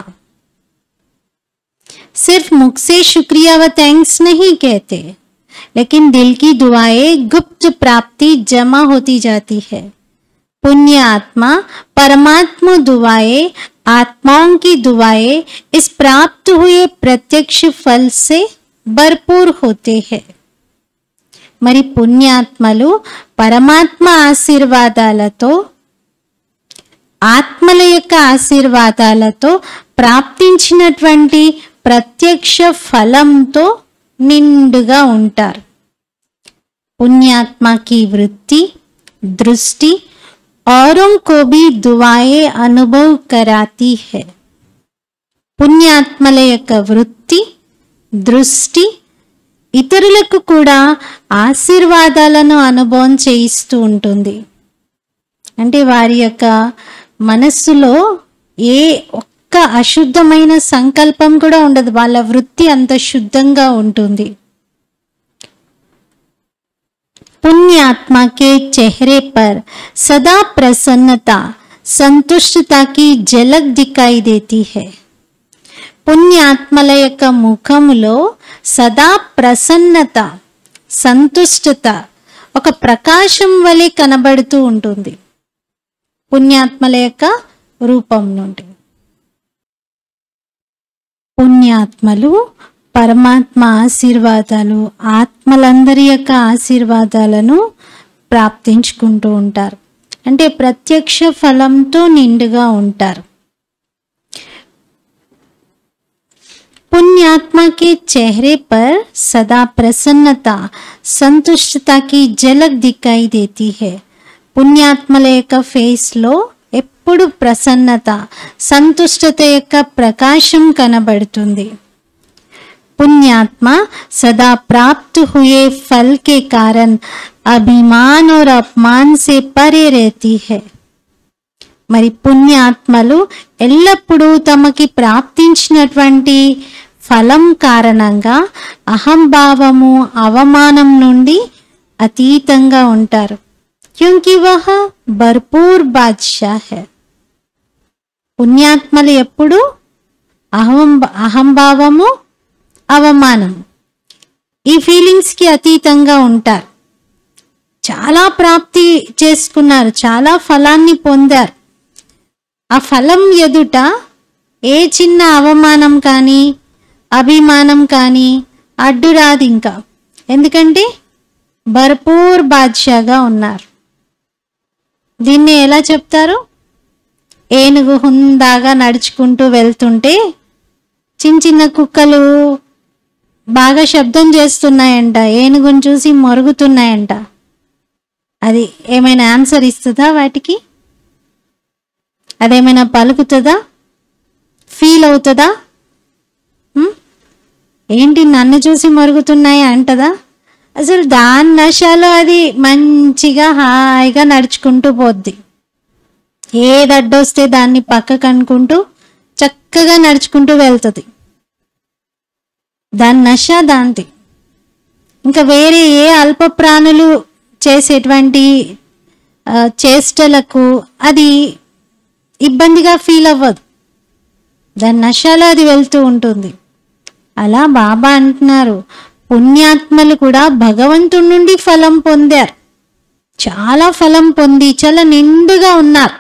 सिर्फ मुख से शुक्रिया व थैंक्स नहीं कहते, लेकिन दिल की दुआएं गुप्त प्राप्ति जमा होती जाती है. पुण्य आत्मा परमात्मा दुआएं, आत्माओं की दुआएं इस प्राप्त हुए प्रत्यक्ष फल से भरपूर होते हैं. మరి పుణ్యాత్మలు పరమాత్మ ఆశీర్వాదాలతో, ఆత్మల యొక్క ఆశీర్వాదాలతో ప్రాప్తించినటువంటి ప్రత్యక్ష ఫలంతో నిండుగా ఉంటారు. पुण्यात्मा की वृत्ति, दृष्टि औरों को भी दुआएं अनुभव कराती है. పుణ్యాత్మల యొక్క వృత్తి, దృష్టి ఇతరులకు కూడా ఆశీర్వాదాలను అనుభవం చేయిస్తూ ఉంటుంది. అంటే వారి యొక్క మనస్సులో ఏ ఒక్క అశుద్ధమైన సంకల్పం కూడా ఉండదు. వాళ్ళ వృత్తి అంత శుద్ధంగా ఉంటుంది. पुण्य आत्मा के चेहरे पर सदा प्रसन्नता, संतुष्टता की झलक दिखाई देती है. పుణ్యాత్మల యొక్క ముఖములో సదా ప్రసన్నత, సంతుష్టత ఒక ప్రకాశం వలె కనబడుతూ ఉంటుంది పుణ్యాత్మల యొక్క రూపం నుండి. పుణ్యాత్మలు పరమాత్మ ఆశీర్వాదాలు, ఆత్మలందరి యొక్క ఆశీర్వాదాలను ప్రాప్తించుకుంటూ ఉంటారు. అంటే ప్రత్యక్ష ఫలంతో నిండుగా ఉంటారు. पुण्यात्मा के चेहरे पर सदा प्रसन्नता, संतुष्टता की झलक दिखाई देती है. పుణ్యాత్మల యొక్క ఫేస్ లో ఎప్పుడు ప్రసన్నత, సంతుష్టత యొక్క ప్రకాశం కనబడుతుంది. पुण्यात्मा सदा प्राप्त हुए फल के कारण अभिमान और अपमान से परे रहती है. మరి పుణ్యాత్మలు ఎల్లప్పుడూ తమకి ప్రాప్తించినటువంటి ఫలం కారణంగా అహంభావము, అవమానం నుండి అతీతంగా ఉంటారు. క్యూంకి వహ భర్పూర్ బాద్షా హై. పుణ్యాత్మలు ఎప్పుడు అహంభావము, అవమానం ఈ ఫీలింగ్స్కి అతీతంగా ఉంటారు. చాలా ప్రాప్తి చేసుకున్నారు, చాలా ఫలాన్ని పొందారు. ఆ ఫలం ఎదుట ఏ చిన్న అవమానం కానీ, అభిమానం కానీ అడ్డురాదు ఇంకా. ఎందుకంటే భర్పూర్ బాద్షాగా ఉన్నారు. దీన్ని ఎలా చెప్తారు? ఏనుగు హుందాగా నడుచుకుంటూ వెళ్తుంటే చిన్న చిన్న కుక్కలు బాగా శబ్దం చేస్తున్నాయంట, ఏనుగుని చూసి మొరుగుతున్నాయంట. అది ఏమైనా ఆన్సర్ ఇస్తుందా వాటికి? అదేమైనా పలుకుతుందా? ఫీల్ అవుతుందా? ఏంటి నన్ను చూసి మరుగుతున్నాయి అంటదా? అసలు దాని నశాలో అది మంచిగా హాయిగా నడుచుకుంటూ పోద్ది. ఏది అడ్డొస్తే దాన్ని పక్కకు అనుకుంటూ చక్కగా నడుచుకుంటూ వెళ్తుంది. దాని నశ దాంది. ఇంకా వేరే ఏ అల్ప ప్రాణులు చేసేటువంటి చేష్టలకు అది ఇబ్బందిగా ఫీల్ అవ్వదు, దాని నశాలో అది వెళ్తూ ఉంటుంది. అలా బాబా అంటున్నారు, పుణ్యాత్మలు కూడా భగవంతుడి నుండి ఫలం పొందారు, చాలా ఫలం పొంది చాలా నిండుగా ఉన్నారు.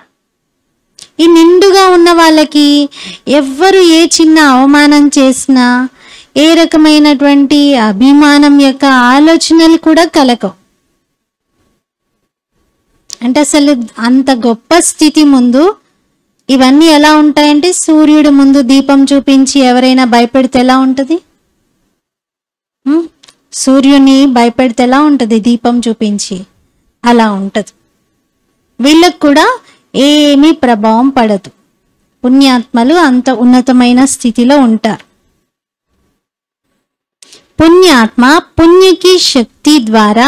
ఈ నిండుగా ఉన్న వాళ్ళకి ఎవ్వరు ఏ చిన్న అవమానం చేసినా ఏ రకమైనటువంటి అభిమానం యొక్క ఆలోచనలు కూడా కలగవు. అంటే అసలు అంత గొప్ప స్థితి ముందు ఇవన్నీ ఎలా ఉంటాయంటే, సూర్యుడు ముందు దీపం చూపించి ఎవరైనా భయపెడితే ఎలా ఉంటుంది? సూర్యుని భయపెడితే ఎలా ఉంటుంది? దీపం చూపించి అలా ఉంటుంది. వీళ్ళకు కూడా ఏమీ ప్రభావం పడదు. పుణ్యాత్మలు అంత ఉన్నతమైన స్థితిలో ఉంటారు. पुण्यात्मा पुण्य की शक्ति द्वारा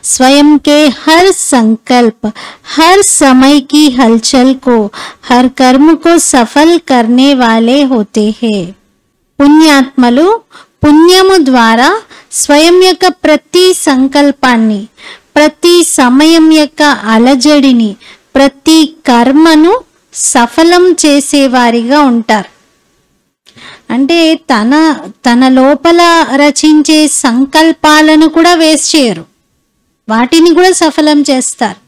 स्वयं के हर संकल्प, हर समय की हलचल को, हर कर्म को सफल करने वाले होते हैं. పుణ్యాత్మలు పుణ్యము ద్వారా స్వయం యొక్క ప్రతి సంకల్పాన్ని, ప్రతి సమయం యొక్క అలజడిని, ప్రతి కర్మను సఫలం చేసేవారిగా ఉంటారు. అంటే తన లోపల రచించే సంకల్పాలను కూడా వేస్ట్ చేయరు, వాటిని కూడా సఫలం చేస్తారు.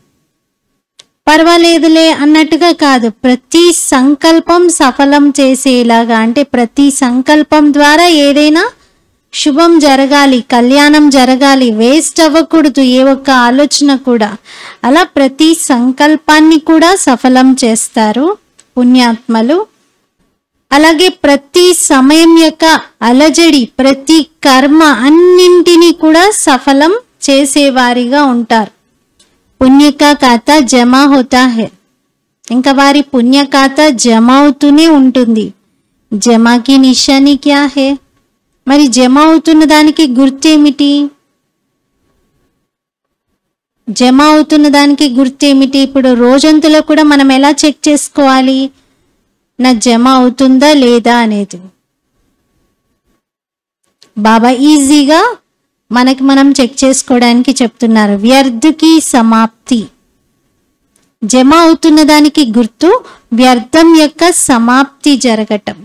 పర్వాలేదులే అన్నట్టుగా కాదు, ప్రతి సంకల్పం సఫలం చేసేలాగా, అంటే ప్రతి సంకల్పం ద్వారా ఏదైనా శుభం జరగాలి, కళ్యాణం జరగాలి, వేస్ట్ అవ్వకూడదు ఏ ఒక్క ఆలోచన కూడా. అలా ప్రతి సంకల్పాన్ని కూడా సఫలం చేస్తారు పుణ్యాత్మలు. అలాగే ప్రతి సమయం యొక్క అలజడి, ప్రతి కర్మ అన్నింటినీ కూడా సఫలం చేసేవారిగా ఉంటారు. పుణ్య కా ఖాతా జమా హోతా హై, ఇంకా వారి పుణ్య ఖాతా జమ అవుతూనే ఉంటుంది. జమాకి నిశాని క్యా హై, మరి జమ అవుతున్న దానికి గుర్తేమిటి? జమ అవుతున్న దానికి గుర్తేమిటి? ఇప్పుడు రోజంతులో కూడా మనం ఎలా చెక్ చేసుకోవాలి నా జమ అవుతుందా లేదా అనేది? బాబా ఈజీగా మనకి మనం చెక్ చేసుకోవడానికి చెప్తున్నారు. వ్యర్థకి సమాప్తి, జమ అవుతున్న దానికి గుర్తు వ్యర్థం యొక్క సమాప్తి జరగటం.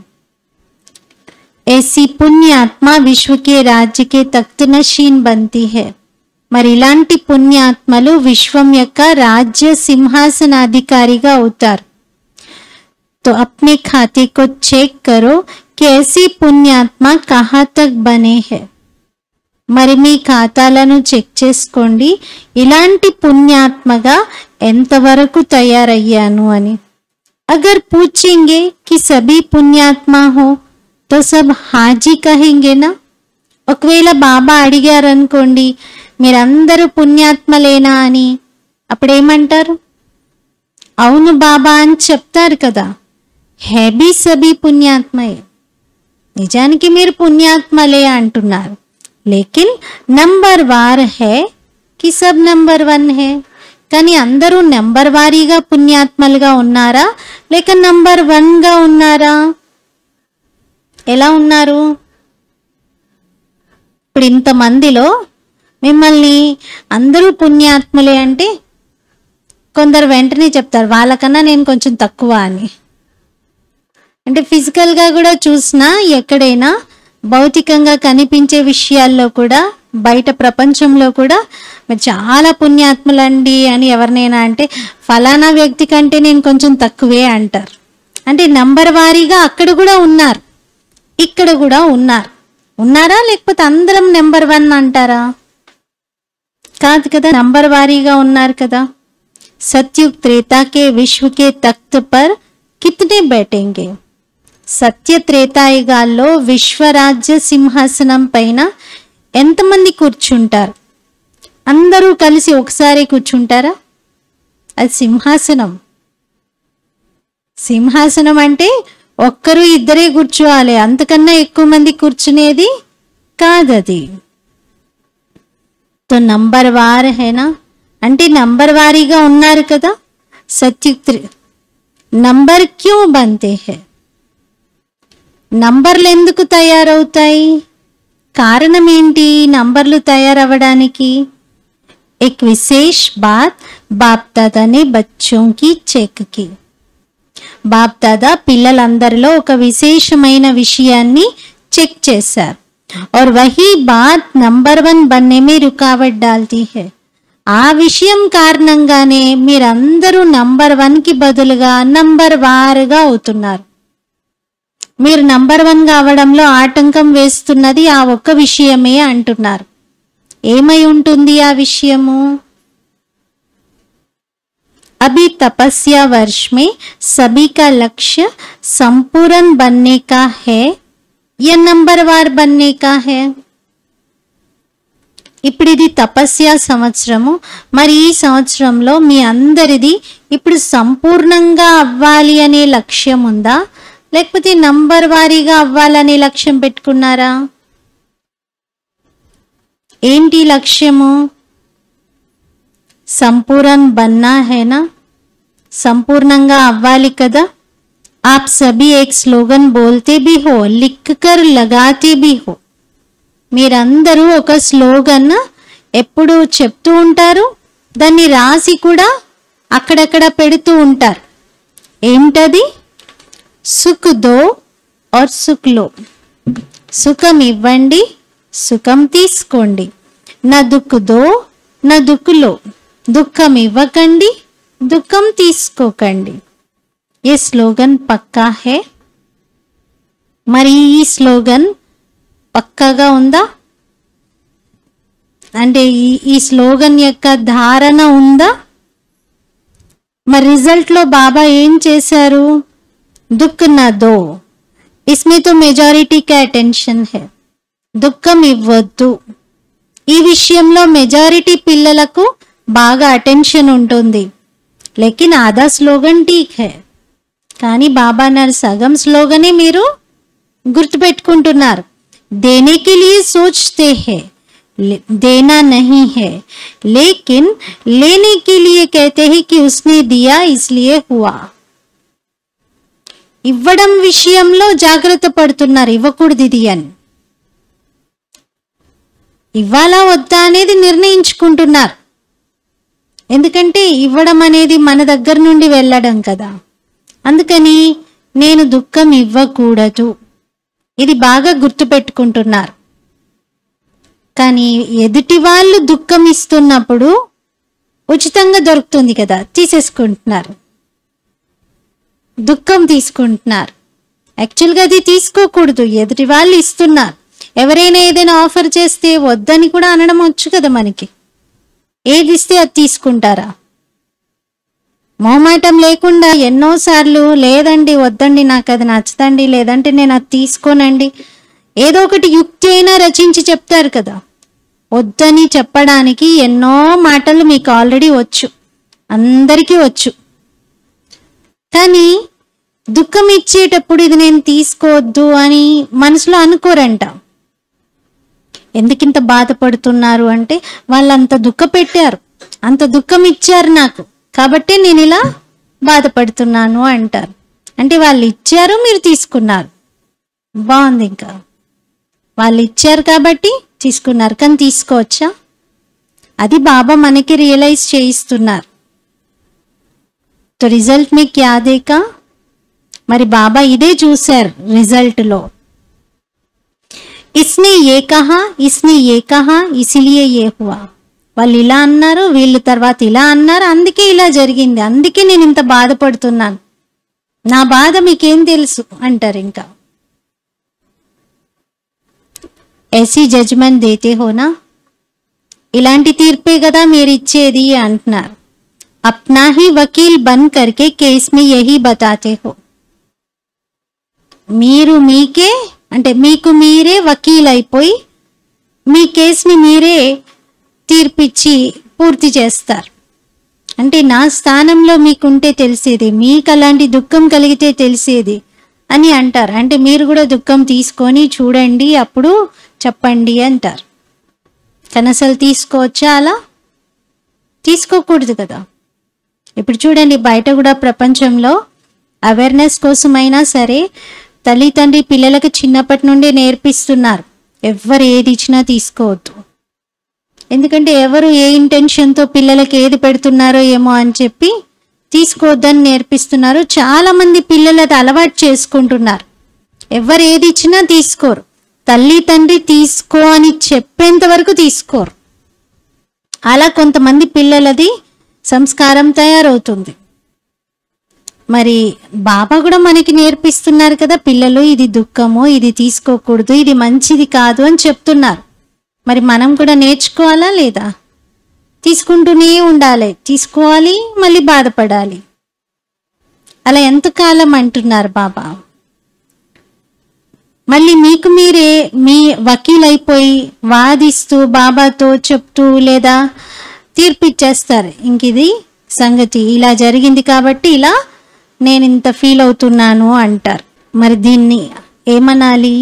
ऐसी पुण्य आत्मा विश्व के राज्य के तख्त नशीन बनती है. మరి ఇలాంటి పుణ్యాత్మలు విశ్వం యొక్క రాజ్య సింహాసనాధికారిగా అవుతారు. तो अपने खाते को चेक करो कि ऐसी पुण्यात्मा कहाँ तक बने हैं. మరి మీ ఖాతాలను చెక్ చేసుకోండి, ఇలాంటి పుణ్యాత్మగా ఎంతవరకు తయారయ్యాను అని. अगर पूछेंगे कि सभी पुण्यात्मा हो तो सब హాజీ కహెంగేనా. ఒకవేళ బాబా అడిగారు అనుకోండి, మీరందరూ పుణ్యాత్మలేనా అని, అప్పుడేమంటారు? అవును బాబా అని చెప్తారు కదా. హే బి సభీ పుణ్యాత్మయే, నిజానికి మీరు పుణ్యాత్మలే అంటున్నారు. లేకిన్ నంబర్ వార్ హే కి సబ్ నంబర్ 1 హే. కానీ అందరూ నెంబర్ వారీగా పుణ్యాత్మలుగా ఉన్నారా లేక నంబర్ 1గా ఉన్నారా? ఎలా ఉన్నారు? ఇప్పుడు ఇంతమందిలో మిమ్మల్ని అందరూ పుణ్యాత్ములే అంటే కొందరు వెంటనే చెప్తారు వాళ్ళకన్నా నేను కొంచెం తక్కువ అని. అంటే ఫిజికల్గా కూడా చూసినా, ఎక్కడైనా భౌతికంగా కనిపించే విషయాల్లో కూడా, బయట ప్రపంచంలో కూడా మీరు చాలా పుణ్యాత్ములండి అని ఎవరినైనా అంటే ఫలానా వ్యక్తి కంటే నేను కొంచెం తక్కువే అంటారు. అంటే నంబర్ వారీగా అక్కడ కూడా ఉన్నారు, ఇక్కడ కూడా ఉన్నారు. ఉన్నారా లేకపోతే అందరం నెంబర్ 1 అంటారా? కాదు కదా, నంబర్ వారీగా ఉన్నారు కదా. సత్యుగ్ త్రేతా కే విశ్వ కే తఖ్త్ పర్ కితనే బైఠేంగే. సత్య త్రేతాయుగాల్లో విశ్వరాజ్య సింహాసనం పైన ఎంతమంది కూర్చుంటారు? అందరూ కలిసి ఒకసారి కూర్చుంటారా? అది సింహాసనం. సింహాసనం అంటే ఒక్కరు ఇద్దరే కూర్చోవాలి, అంతకన్నా ఎక్కువ మంది కూర్చునేది కాదది. తో నంబర్ వార్ హేనా, అంటే నంబర్ వారీగా ఉన్నారు కదా. సత్యుక్తి నంబర్ క్యూ బంతే హే, నంబర్లు ఎందుకు తయారవుతాయి? కారణం ఏంటి నంబర్లు తయారవ్వడానికి? एक विशेष बात बाप दादा ने बच्चों की चेक की. బాప్ దాదా పిల్లలందరిలో ఒక విశేషమైన విషయాన్ని చెక్ చేశారు. और वही बात नंबर 1 बनने में रुकावट डालती है. ఆ విషయం కారణంగానే మీరందరూ నంబర్ 1 కి బదులుగా నంబర్ వారుగా అవుతున్నారు. మీరు నంబర్ 1 కావడంలో ఆటంకం వేస్తున్నది ఆ ఒక్క విషయమే అంటున్నారు. ఏమై ఉంటుంది ఆ విషయము? अभी तपस्या वर्ष में सभी का लक्ष्य संपूर्ण बनने का है या नंबरवार बनने का है. ఇప్పుడు ఇది తపస్య సంవత్సరము. మరి ఈ సంవత్సరంలో మీ అందరిది ఇప్పుడు సంపూర్ణంగా అవ్వాలి అనే లక్ష్యం ఉందా, లేకపోతే నంబర్ వారీగా అవ్వాలనే లక్ష్యం పెట్టుకున్నారా? ఏంటి లక్ష్యము? संपूर्ण बनना है ना, संपूर्णंगा अव्वाली कदा. आप सभी एक स्लोगन बोलते भी हो, लिख कर लगाते भी हो. మీరందరూ ఒక స్లోగన్ ఎప్పుడు చెప్తూ ఉంటారు, దాన్ని రాసి కూడా అక్కడక్కడ పెడుతూ ఉంటారు. ఏంటది? సుఖ్ దో और సుఖ్ లో. సుఖం ఇవ్వండి, సుఖం తీసుకోండి. నా దుఃఖ్ దో, నా దుఃఖ్ లో. దుఃఖం ఇవ్వకండి, దుఃఖం తీసుకోకండి. ये స్లోగన్ పక్కా है. మరి ఈ స్లోగన్ పక్కాగా ఉందా? అంటే ఈ స్లోగన్ యొక్క ధారణ ఉందా? మరి రిజల్ట్ లో బాబా ఏం చేశారు? దుఃఖ్ నా దో. इसमें तो मेजॉरिटी का अटेंशन है. దుఃఖం ఇవ్వద్దు. ఈ విషయంలో మెజారిటీ పిల్లలకు బాగా అటెన్షన్ ఉంటుంది. లేకిన్ ఆదా స్లోగన్ ఠీక్ హై. కానీ బాబా అన్నారు సగం స్లోగనే మీరు గుర్తుపెట్టుకుంటున్నారు. దేనే కే లియే సోచ్తే హై, దేనా నహీ హై. లేకిన్ లేనే కే లియే కహతే హై కి ఉస్నే దియా ఇస్లియే హువా. ఇవ్వడం విషయంలో జాగ్రత్త పడుతున్నారు, ఇవ్వకూడదు ఇది అని. ఇవ్వాలా వద్దా అనేది నిర్ణయించుకుంటున్నారు. ఎందుకంటే ఇవ్వడం అనేది మన దగ్గర నుండి వెళ్ళడం కదా. అందుకని నేను దుఃఖం ఇవ్వకూడదు, ఇది బాగా గుర్తుపెట్టుకుంటున్నారు. కానీ ఎదుటి వాళ్ళు దుఃఖం ఇస్తున్నప్పుడు ఉచితంగా దొరుకుతుంది కదా, తీసేసుకుంటున్నారు, దుఃఖం తీసుకుంటున్నారు. యాక్చువల్గా అది తీసుకోకూడదు, ఎదుటి వాళ్ళు ఇస్తున్నారు. ఎవరైనా ఏదైనా ఆఫర్ చేస్తే వద్దని కూడా అనడం వచ్చు కదా మనకి. ఏది ఇస్తే అది తీసుకుంటారా? మొహమాటం లేకుండా ఎన్నోసార్లు లేదండి, వద్దండి, నాకు అది నచ్చదండి, లేదంటే నేను అది తీసుకోనండి, ఏదో ఒకటి యుక్తి అయినా రచించి చెప్తారు కదా. వద్దని చెప్పడానికి ఎన్నో మాటలు మీకు ఆల్రెడీ వచ్చు, అందరికీ వచ్చు. కానీ దుఃఖం ఇచ్చేటప్పుడు ఇది నేను తీసుకోవద్దు అని మనసులో అనుకోరంట. ఎందుకింత బాధపడుతున్నారు అంటే వాళ్ళంత దుఃఖ పెట్టారు, అంత దుఃఖం ఇచ్చారు నాకు, కాబట్టి నేను ఇలా బాధపడుతున్నాను అంటారు. అంటే వాళ్ళు ఇచ్చారు, మీరు తీసుకున్నారు, బాగుంది. ఇంకా వాళ్ళు ఇచ్చారు కాబట్టి తీసుకున్నారు, కానీ తీసుకోవచ్చా? అది బాబా మనకి రియలైజ్ చేయిస్తున్నారు. తో రిజల్ట్ మీ క్యా దేకా? మరి బాబా ఇదే చూశారు రిజల్ట్ లో. इसने ये कहा, इसने ये कहा, इसीलिए ये हुआ. వాళ్ళు ఇలా అన్నారు, వీళ్ళు తర్వాత ఇలా అన్నారు, అందుకే ఇలా జరిగింది, అందుకే నేను ఇంత బాధపడుతున్నాను, నా బాధ మీకేం తెలుసు అంటారు. ఇంకా ऐसी జడ్జ్మెంట్ దేతే హోనా, ఇలాంటి తీర్పే కదా మీరు ఇచ్చేది అంటున్నారు. अपना ही वकील बन करके केस में यही बताते हो. మీరు మీకే అంటే మీకు మీరే వకీల్ అయిపోయి మీ కేసుని మీరే తీర్పిచ్చి పూర్తి చేస్తారు. అంటే నా స్థానంలో మీకుంటే తెలిసేది, మీకు అలాంటి దుఃఖం కలిగితే తెలిసేది అని అంటారు. అంటే మీరు కూడా దుఃఖం తీసుకొని చూడండి, అప్పుడు చెప్పండి అంటారు. కానీ అసలు తీసుకోవచ్చా? అలా తీసుకోకూడదు కదా. ఇప్పుడు చూడండి, బయట కూడా ప్రపంచంలో అవేర్నెస్ కోసమైనా సరే తల్లి తండ్రి పిల్లలకు చిన్నప్పటి నుండి నేర్పిస్తున్నారు, ఎవ్వరు ఏది ఇచ్చినా తీసుకోవద్దు. ఎందుకంటే ఎవరు ఏ ఇంటెన్షన్తో పిల్లలకి ఏది పెడుతున్నారో ఏమో అని చెప్పి తీసుకోవద్దని నేర్పిస్తున్నారు. చాలామంది పిల్లలు అది అలవాటు చేసుకుంటున్నారు. ఎవరు ఏది ఇచ్చినా తీసుకోరు. తల్లి తండ్రి తీసుకో అని చెప్పేంత వరకు తీసుకోరు. అలా కొంతమంది పిల్లలది సంస్కారం తయారవుతుంది. మరి బాబా కూడా మనకి నేర్పిస్తున్నారు కదా, పిల్లలు ఇది దుఃఖము, ఇది తీసుకోకూడదు, ఇది మంచిది కాదు అని చెప్తున్నారు. మరి మనం కూడా నేర్చుకోవాలా లేదా? తీసుకుంటూనే ఉండాలి, తీసుకోవాలి, మళ్ళీ బాధపడాలి. అలా ఎంతకాలం అంటున్నారు బాబా? మళ్ళీ మీకు మీరే మీ వకీలైపోయి వాదిస్తూ బాబాతో చెప్తూ లేదా తీర్పిచ్చేస్తారు. ఇంక ఇది సంగతి ఇలా జరిగింది కాబట్టి ఇలా నేను ఇంత ఫీల్ అవుతున్నాను అంటారు. మరి దీన్ని ఏమనాలి?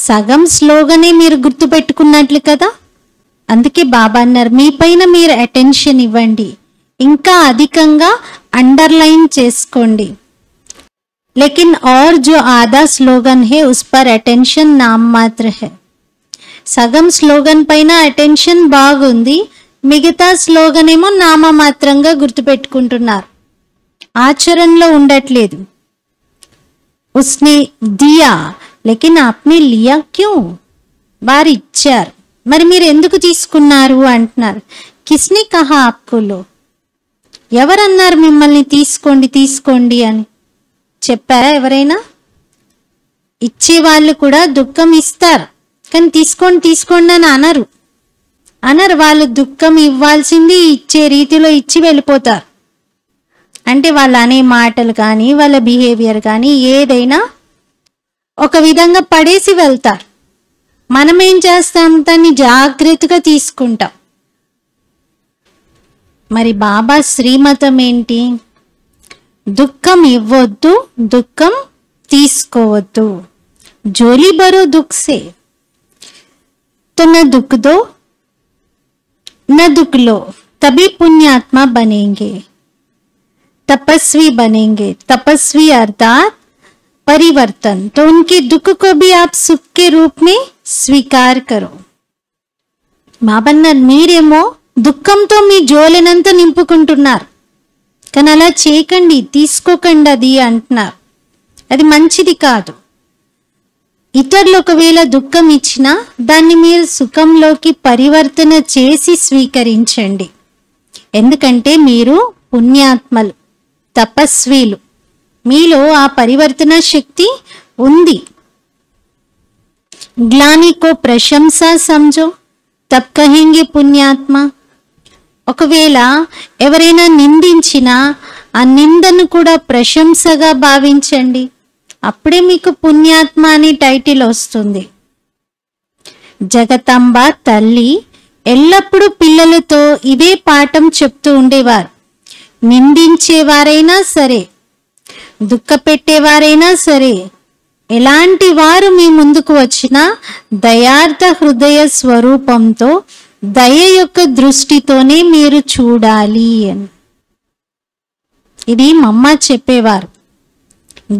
సగం స్లోగానే మీరు గుర్తుపెట్టుకున్నట్లు కదా. అందుకే బాబా అన్నారు, మీ పైన మీరు అటెన్షన్ ఇవ్వండి, ఇంకా అధికంగా అండర్లైన్ చేసుకోండి. लेकिन और जो आधा स्लोगन है उस पर अटेंशन नाम मात्र है. సగం స్లోగన్ పైన అటెన్షన్ బాగుంది, మిగతా స్లోగన్ ఏమో నామమాత్రంగా గుర్తుపెట్టుకుంటున్నారు, ఆచరణలో ఉండట్లేదు. ఉస్నే దియా లేకిన్ ఆప్నే లియా క్యూ? వారు ఇచ్చారు, మరి మీరు ఎందుకు తీసుకున్నారు అంటున్నారు. కిస్నే కహా ఆప్కోలో? ఎవరన్నారు మిమ్మల్ని తీసుకోండి తీసుకోండి అని? చెప్పారా ఎవరైనా? ఇచ్చేవాళ్ళు కూడా దుఃఖం ఇస్తారు, కానీ తీసుకోండి తీసుకోండి అని అనరు. వాళ్ళు దుఃఖం ఇవ్వాల్సింది ఇచ్చే రీతిలో ఇచ్చి వెళ్ళిపోతారు. అంటే వాళ్ళు అనే మాటలు కానీ వాళ్ళ బిహేవియర్ కానీ ఏదైనా ఒక విధంగా పడేసి వెళ్తారు. మనం ఏం చేస్తాం? దాన్ని జాగ్రత్తగా తీసుకుంటాం. మరి బాబా శ్రీమతం ఏంటి? దుఃఖం ఇవ్వొద్దు, దుఃఖం తీసుకోవద్దు. జోలి బరో దుఃఖ్ సే तो न दुख दो न दुख लो, तभी पुण्यात्मा बनेंगे, तपस्वी बनेंगे. तपस्वी अर्थात परिवर्तन. तो उनके दुख को भी आप सुख के रूप में स्वीकार करो. బాబన్నారు, మీరేమో దుఃఖంతో మీ జోలెనంతా నింపుకుంటున్నారు, కానీ అలా చేయకండి, తీసుకోకండి అది అంటున్నారు. అది మంచిది కాదు. ఇతరులు ఒకవేళ దుఃఖం ఇచ్చినా దాన్ని మీరు సుఖంలోకి పరివర్తన చేసి స్వీకరించండి. ఎందుకంటే మీరు పుణ్యాత్మలు, తపస్వీలు, మీలో ఆ పరివర్తన శక్తి ఉంది. గ్లాని కో ప్రశంస సమజో తబ్ కహేంగే పుణ్యాత్మ. ఒకవేళ ఎవరైనా నిందించినా ఆ నిందను కూడా ప్రశంసగా భావించండి, అప్పుడే మీకు పుణ్యాత్మ అని టైటిల్ వస్తుంది. జగతంబ తల్లి ఎల్లప్పుడూ పిల్లలతో ఇదే పాఠం చెప్తూ ఉండేవారు. నిందించేవారైనా సరే, దుఃఖ పెట్టేవారైనా సరే, ఎలాంటి వారు మీ ముందుకు వచ్చినా దయార్థ హృదయ స్వరూపంతో దయ యొక్క దృష్టితోనే మీరు చూడాలి అని. ఇది మమ్మ చెప్పేవారు.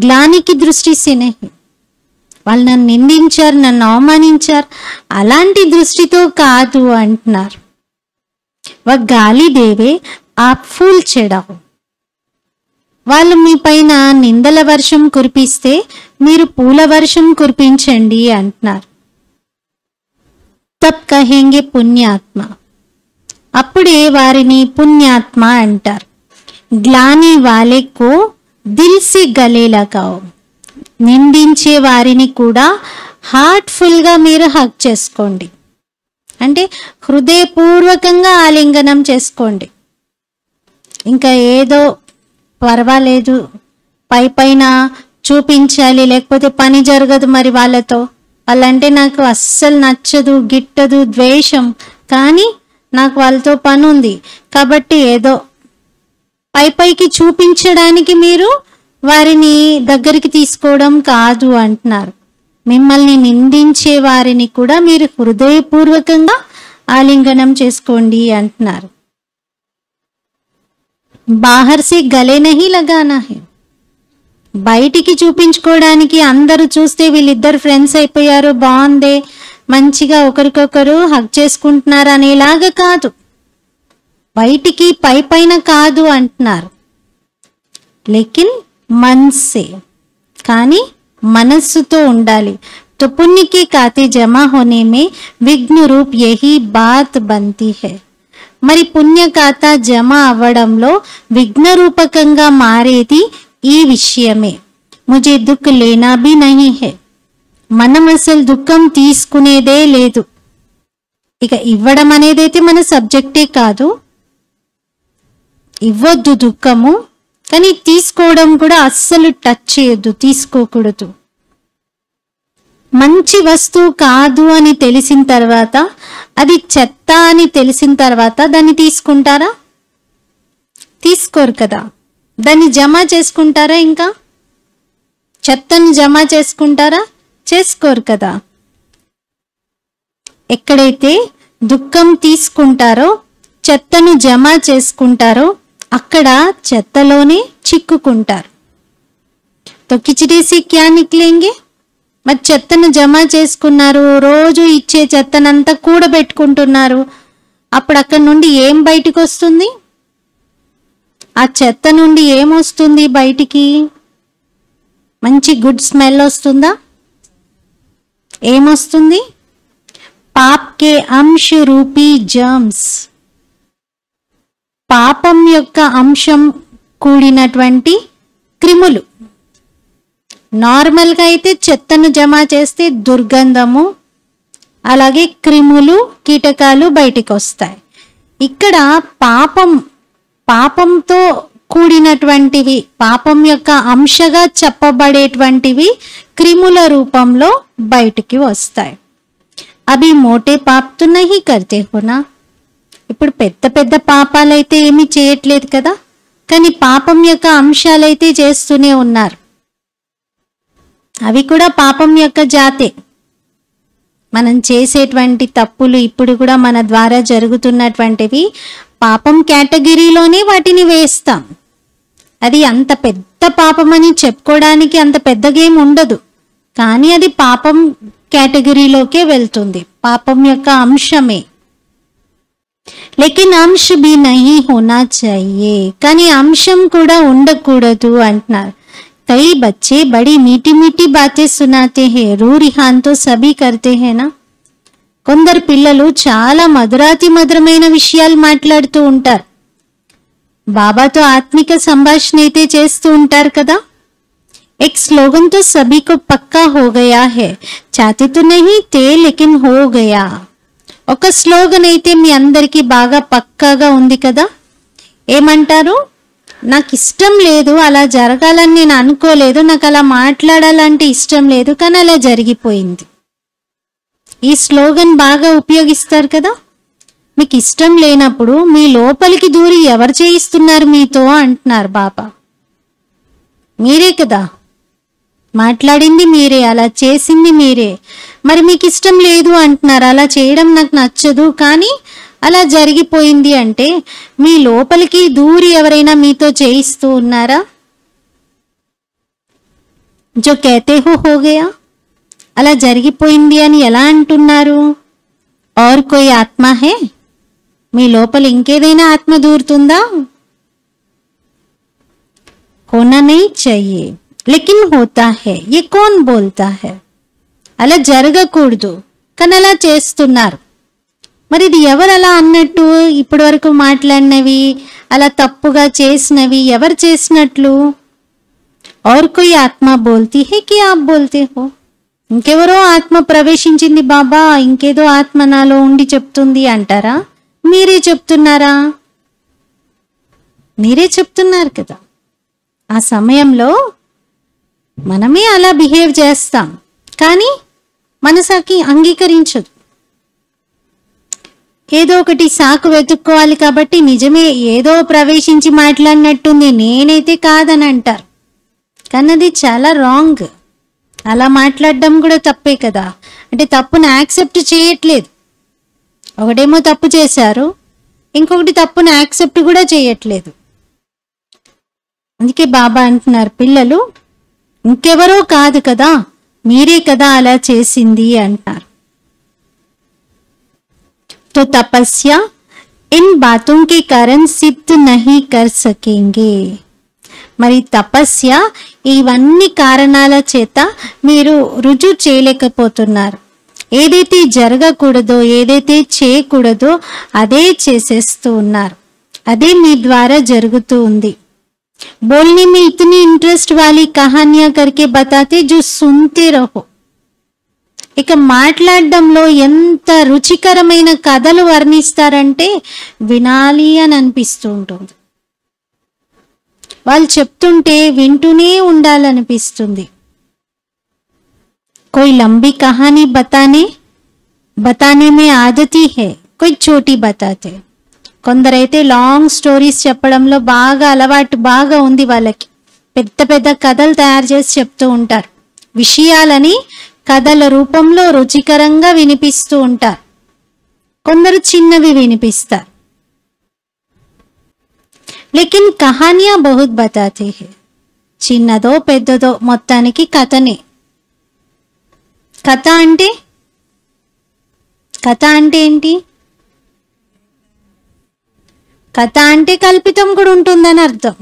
గ్లానికి దృష్టి సినహి, వాళ్ళు నన్ను నిందించారు, నన్ను అవమానించారు, అలాంటి దృష్టితో కాదు అంటున్నారు. వా గాలి దేవే ఆప్ ఫూల్ చెడావు. వాళ్ళు మీ పైన నిందల వర్షం కురిపిస్తే మీరు పూల వర్షం కురిపించండి అంటున్నారు. తబ్ కహేంగే పుణ్యాత్మ, అప్పుడే వారిని పుణ్యాత్మ అంటారు. గ్లాని వాలేకో దిల్ సే గలే లగాओ. నిందించే వారిని కూడా హార్ట్ఫుల్గా మీరు హగ్ చేసుకోండి, అంటే హృదయపూర్వకంగా ఆలింగనం చేసుకోండి. ఇంకా ఏదో పర్వాలేదు పైన చూపించాలి, లేకపోతే పని జరగదు మరి వాళ్ళతో, వాళ్ళంటే నాకు అస్సలు నచ్చదు, గిట్టదు, ద్వేషం, కానీ నాకు వాళ్ళతో పని ఉంది కాబట్టి ఏదో పైకి చూపించడానికి మీరు వారిని దగ్గరికి తీసుకోవడం కాదు అంటున్నారు. మిమ్మల్ని నిందించే వారిని కూడా మీరు హృదయపూర్వకంగా ఆలింగనం చేసుకోండి అంటున్నారు. బాహర్ సే గలే నహీ లగానా హై. బయటికి చూపించుకోవడానికి అందరూ చూస్తే వీళ్ళిద్దరు ఫ్రెండ్స్ అయిపోయారు, బాగుందే, మంచిగా ఒకరికొకరు హగ్ చేసుకుంటున్నారు అనేలాగా కాదు, బయటికి పై పైన కాదు అంటున్నారు. లేకిన్ మనసే, కానీ మనస్సుతో ఉండాలి. तो पुण्य के खाते जमा होने में विघ्न रूप यही बात बनती है. మరి పుణ్య ఖాతా జమ అవ్వడంలో విఘ్న రూపకంగా మారేది ఈ విషయమే. ముజే దుఃఖ లేనా భీ నహీ హై. మనం అసలు దుఃఖం తీసుకునేదే లేదు. ఇక ఇవ్వడం అనేదైతే మన సబ్జెక్టే కాదు, ఇవ్వద్దు దుఃఖము, కానీ తీసుకోవడం కూడా అస్సలు టచ్ చేయొద్దు, తీసుకోకూడదు. మంచి వస్తువు కాదు అని తెలిసిన తర్వాత, అది చెత్త అని తెలిసిన తర్వాత దాన్ని తీసుకుంటారా? తీసుకోరు కదా. దాన్ని జమ చేసుకుంటారా? ఇంకా చెత్తను జమ చేసుకుంటారా? చేసుకోరు కదా. ఎక్కడైతే దుఃఖం తీసుకుంటారో, చెత్తను జమ చేసుకుంటారో, అక్కడ చెత్తలోనే చిక్కుకుంటారు. తో కిచడీ సే క్యా నిక్లేంగే. మరి చెత్తను జమ చేసుకున్నారు, రోజు ఇచ్చే చెత్తనంతా కూడబెట్టుకుంటున్నారు, అప్పుడు అక్కడ నుండి ఏం బయటికి వస్తుంది? ఆ చెత్త నుండి ఏమొస్తుంది బయటికి? మంచి గుడ్ స్మెల్ వస్తుందా? ఏమొస్తుంది? పాప్ కే అంశ రూపీ జర్మ్స్, పాపం యొక్క అంశం కూడినటువంటి క్రిములు. నార్మల్గా అయితే చెత్తను జమ చేస్తే దుర్గంధము, అలాగే క్రిములు, కీటకాలు బయటికి వస్తాయి. ఇక్కడ పాపంతో కూడినటువంటివి, పాపం యొక్క అంశగా చెప్పబడేటువంటివి క్రిముల రూపంలో బయటికి వస్తాయి. అవి మోటే పాపతో నహీ కర్తే హోనా. ఇప్పుడు పెద్ద పెద్ద పాపాలైతే ఏమీ చేయట్లేదు కదా, కానీ పాపం యొక్క అంశాలైతే చేస్తూనే ఉన్నారు. అవి కూడా పాపం యొక్క జాతే. మనం చేసేటువంటి తప్పులు ఇప్పుడు కూడా మన ద్వారా జరుగుతున్నటువంటివి పాపం కేటగిరీలోనే వాటిని వేస్తాం. అది అంత పెద్ద పాపం అని చెప్పుకోవడానికి అంత పెద్దగా ఏం ఉండదు, కానీ అది పాపం కేటగిరీలోకే వెళ్తుంది, పాపం యొక్క అంశమే. లేకిన్ అంశ భీ నహీ హోనా చాహియే, కానీ అంశం కూడా ఉండకూడదు అంటున్నారు. कई बच्चे बड़ी मीठी मीठी बातें सुनाते हैं, रू रिहान तो सभी करते हैं ना. కొందరు పిల్లలు చాలా మధురాతి మధురమైన విషయాలు మాట్లాడుతూ ఉంటారు, బాబాతో ఆత్మిక సంభాషణ అయితే చేస్తూ ఉంటారు కదా. एक स्लोगन तो सभी को पक्का हो गया है, चाहते तो नहीं थे लेकिन हो गया. ఒక స్లోగన్ అయితే మీ అందరికీ బాగా పక్కాగా ఉంది కదా. ఏమంటారు? నాకు ఇష్టం లేదు, అలా జరగాలని నేను అనుకోలేదు, నాకు అలా మాట్లాడాలంటే ఇష్టం లేదు, కానీ అలా జరిగిపోయింది. ఈ స్లోగన్ బాగా ఉపయోగిస్తారు కదా. మీకు ఇష్టం లేనప్పుడు మీ లోపలికి దూరి ఎవరు చేయిస్తున్నారు మీతో అంటున్నారు బాబా. మీరే కదా మాట్లాడింది, మీరే అలా చేసింది మీరే. మరి మీకు ఇష్టం లేదు అంటున్నారు, అలా చేయడం నాకు నచ్చదు, కానీ అలా జరిగిపోయింది అంటే మీ లోపలికి దూరి ఎవరైనా మీతో చేయిస్తూ ఉన్నారా? జో कहते हो गया, అలా జరిగిపోయింది అని ఎలా అంటున్నారు? और कोई आत्मा है, మీ లోపల ఇంకేదైనా ఆత్మ దూరుతుందా? होना नहीं चाहिए लेकिन होता है, ये कौन बोलता है? అలా జరగకూడదు కానీ అలా చేస్తున్నారు. మరి ఇది ఎవరు అలా అన్నట్టు? ఇప్పటి వరకు మాట్లాడినవి, అలా తప్పుగా చేసినవి ఎవరు చేసినట్లు? और कोई आत्मा बोलती है कि आप बोलते हो, ఇంకెవరో ఆత్మ ప్రవేశించింది బాబా, ఇంకేదో ఆత్మ నాలో ఉండి చెప్తుంది అంటారా? మీరే చెప్తున్నారా? మీరే చెప్తున్నారు కదా. ఆ సమయంలో మనమే అలా బిహేవ్ చేస్తాం, కానీ మనసాకి అంగీకరించదు. ఏదో ఒకటి సాకు వెతుక్కోవాలి కాబట్టి నిజమే ఏదో ప్రవేశించి మాట్లాడినట్టుంది, నేనైతే కాదని అంటారు. కానీ అది చాలా రాంగ్. అలా మాట్లాడడం కూడా తప్పే కదా. అంటే తప్పును యాక్సెప్ట్ చేయట్లేదు. ఒకటేమో తప్పు చేశారు, ఇంకొకటి తప్పును యాక్సెప్ట్ కూడా చేయట్లేదు. అందుకే బాబా అంటున్నారు, పిల్లలు ఇంకెవరో కాదు కదా, మీరే కదా అలా చేసింది అంటారు. तो तपस्या इन बातों के कारण सिद्ध नहीं कर सकेंगे। మరి తపస్య ఇవన్నీ కారణాల చేత మీరు రుజువు చేయలేకపోతున్నారు. ఏదైతే జరగకూడదో, ఏదైతే చేయకూడదో అదే చేసేస్తూ ఉన్నారు. అదే మీ ద్వారా జరుగుతూ ఉంది. बोलने में इतनी इंटरेस्ट वाली कहानियां करके बताते जो सुनते रहो. ఇక మాట్లాడడంలో ఎంత రుచికరమైన కథలు వర్ణిస్తారంటే వినాలి అని అనిపిస్తూ ఉంటుంది. వాళ్ళు చెప్తుంటే వింటూనే ఉండాలనిపిస్తుంది. कोई लंबी कहानी बताने में आदती है, कोई छोटी बताते. కొందరైతే లాంగ్ స్టోరీస్ చెప్పడంలో బాగా అలవాటు బాగా ఉంది వాళ్ళకి. పెద్ద పెద్ద కథలు తయారు చేసి చెప్తూ ఉంటారు. విషయాలని కథల రూపంలో రుచికరంగా వినిపిస్తూ ఉంటారు. కొందరు చిన్నవి వినిపిస్తారు. లేకిన్ కహానియా బహుత్ బతాతే హై. చిన్నదో పెద్దదో మొత్తానికి కథనే. కథ అంటే ఏంటి? కథ అంటే కల్పితం కూడా ఉంటుందని అర్థం.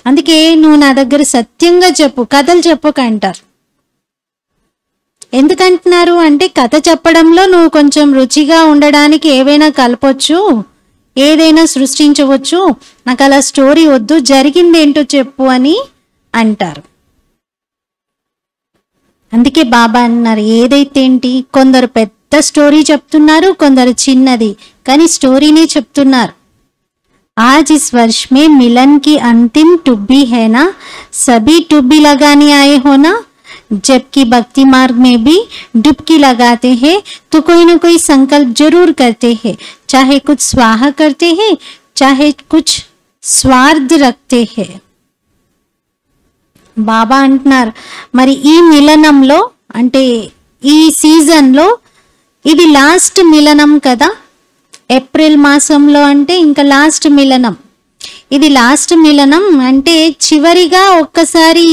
అందుకే నువ్వు నా దగ్గర సత్యంగా చెప్పు, కథలు చెప్పక అంటారు. ఎందుకంటున్నారు అంటే కథ చెప్పడంలో నువ్వు కొంచెం రుచిగా ఉండడానికి ఏవైనా కలపొచ్చు, ఏదైనా సృష్టించవచ్చు, నాకు అలా స్టోరీ వద్దు, జరిగిందేంటో చెప్పు అని అంటారు. అందుకే బాబా అన్నారు ఏదైతే ఏంటి, కొందరు పెద్ద స్టోరీ చెప్తున్నారు, కొందరు చిన్నది కానీ స్టోరీనే చెప్తున్నారు. आज इस वर्ष में मिलन की अंतिम टुब्बी है ना, सभी टुब्बी लगाने आए हो ना. जबकि भक्ति मार्ग में भी डुबकी लगाते हैं तो कोई ना कोई संकल्प जरूर करते हैं, चाहे कुछ स्वाहा करते हैं, चाहे कुछ स्वार्थ रखते हैं. బాబా అంటున్నారు మరి ఈ మిలనంలో అంటే ఈ సీజన్లో ఇది లాస్ట్ మిలనం కదా. ఏప్రిల్ మాసంలో అంటే ఇంకా లాస్ట్ మిలనం. ఇది లాస్ట్ మిలనం అంటే చివరిగా ఒక్కసారి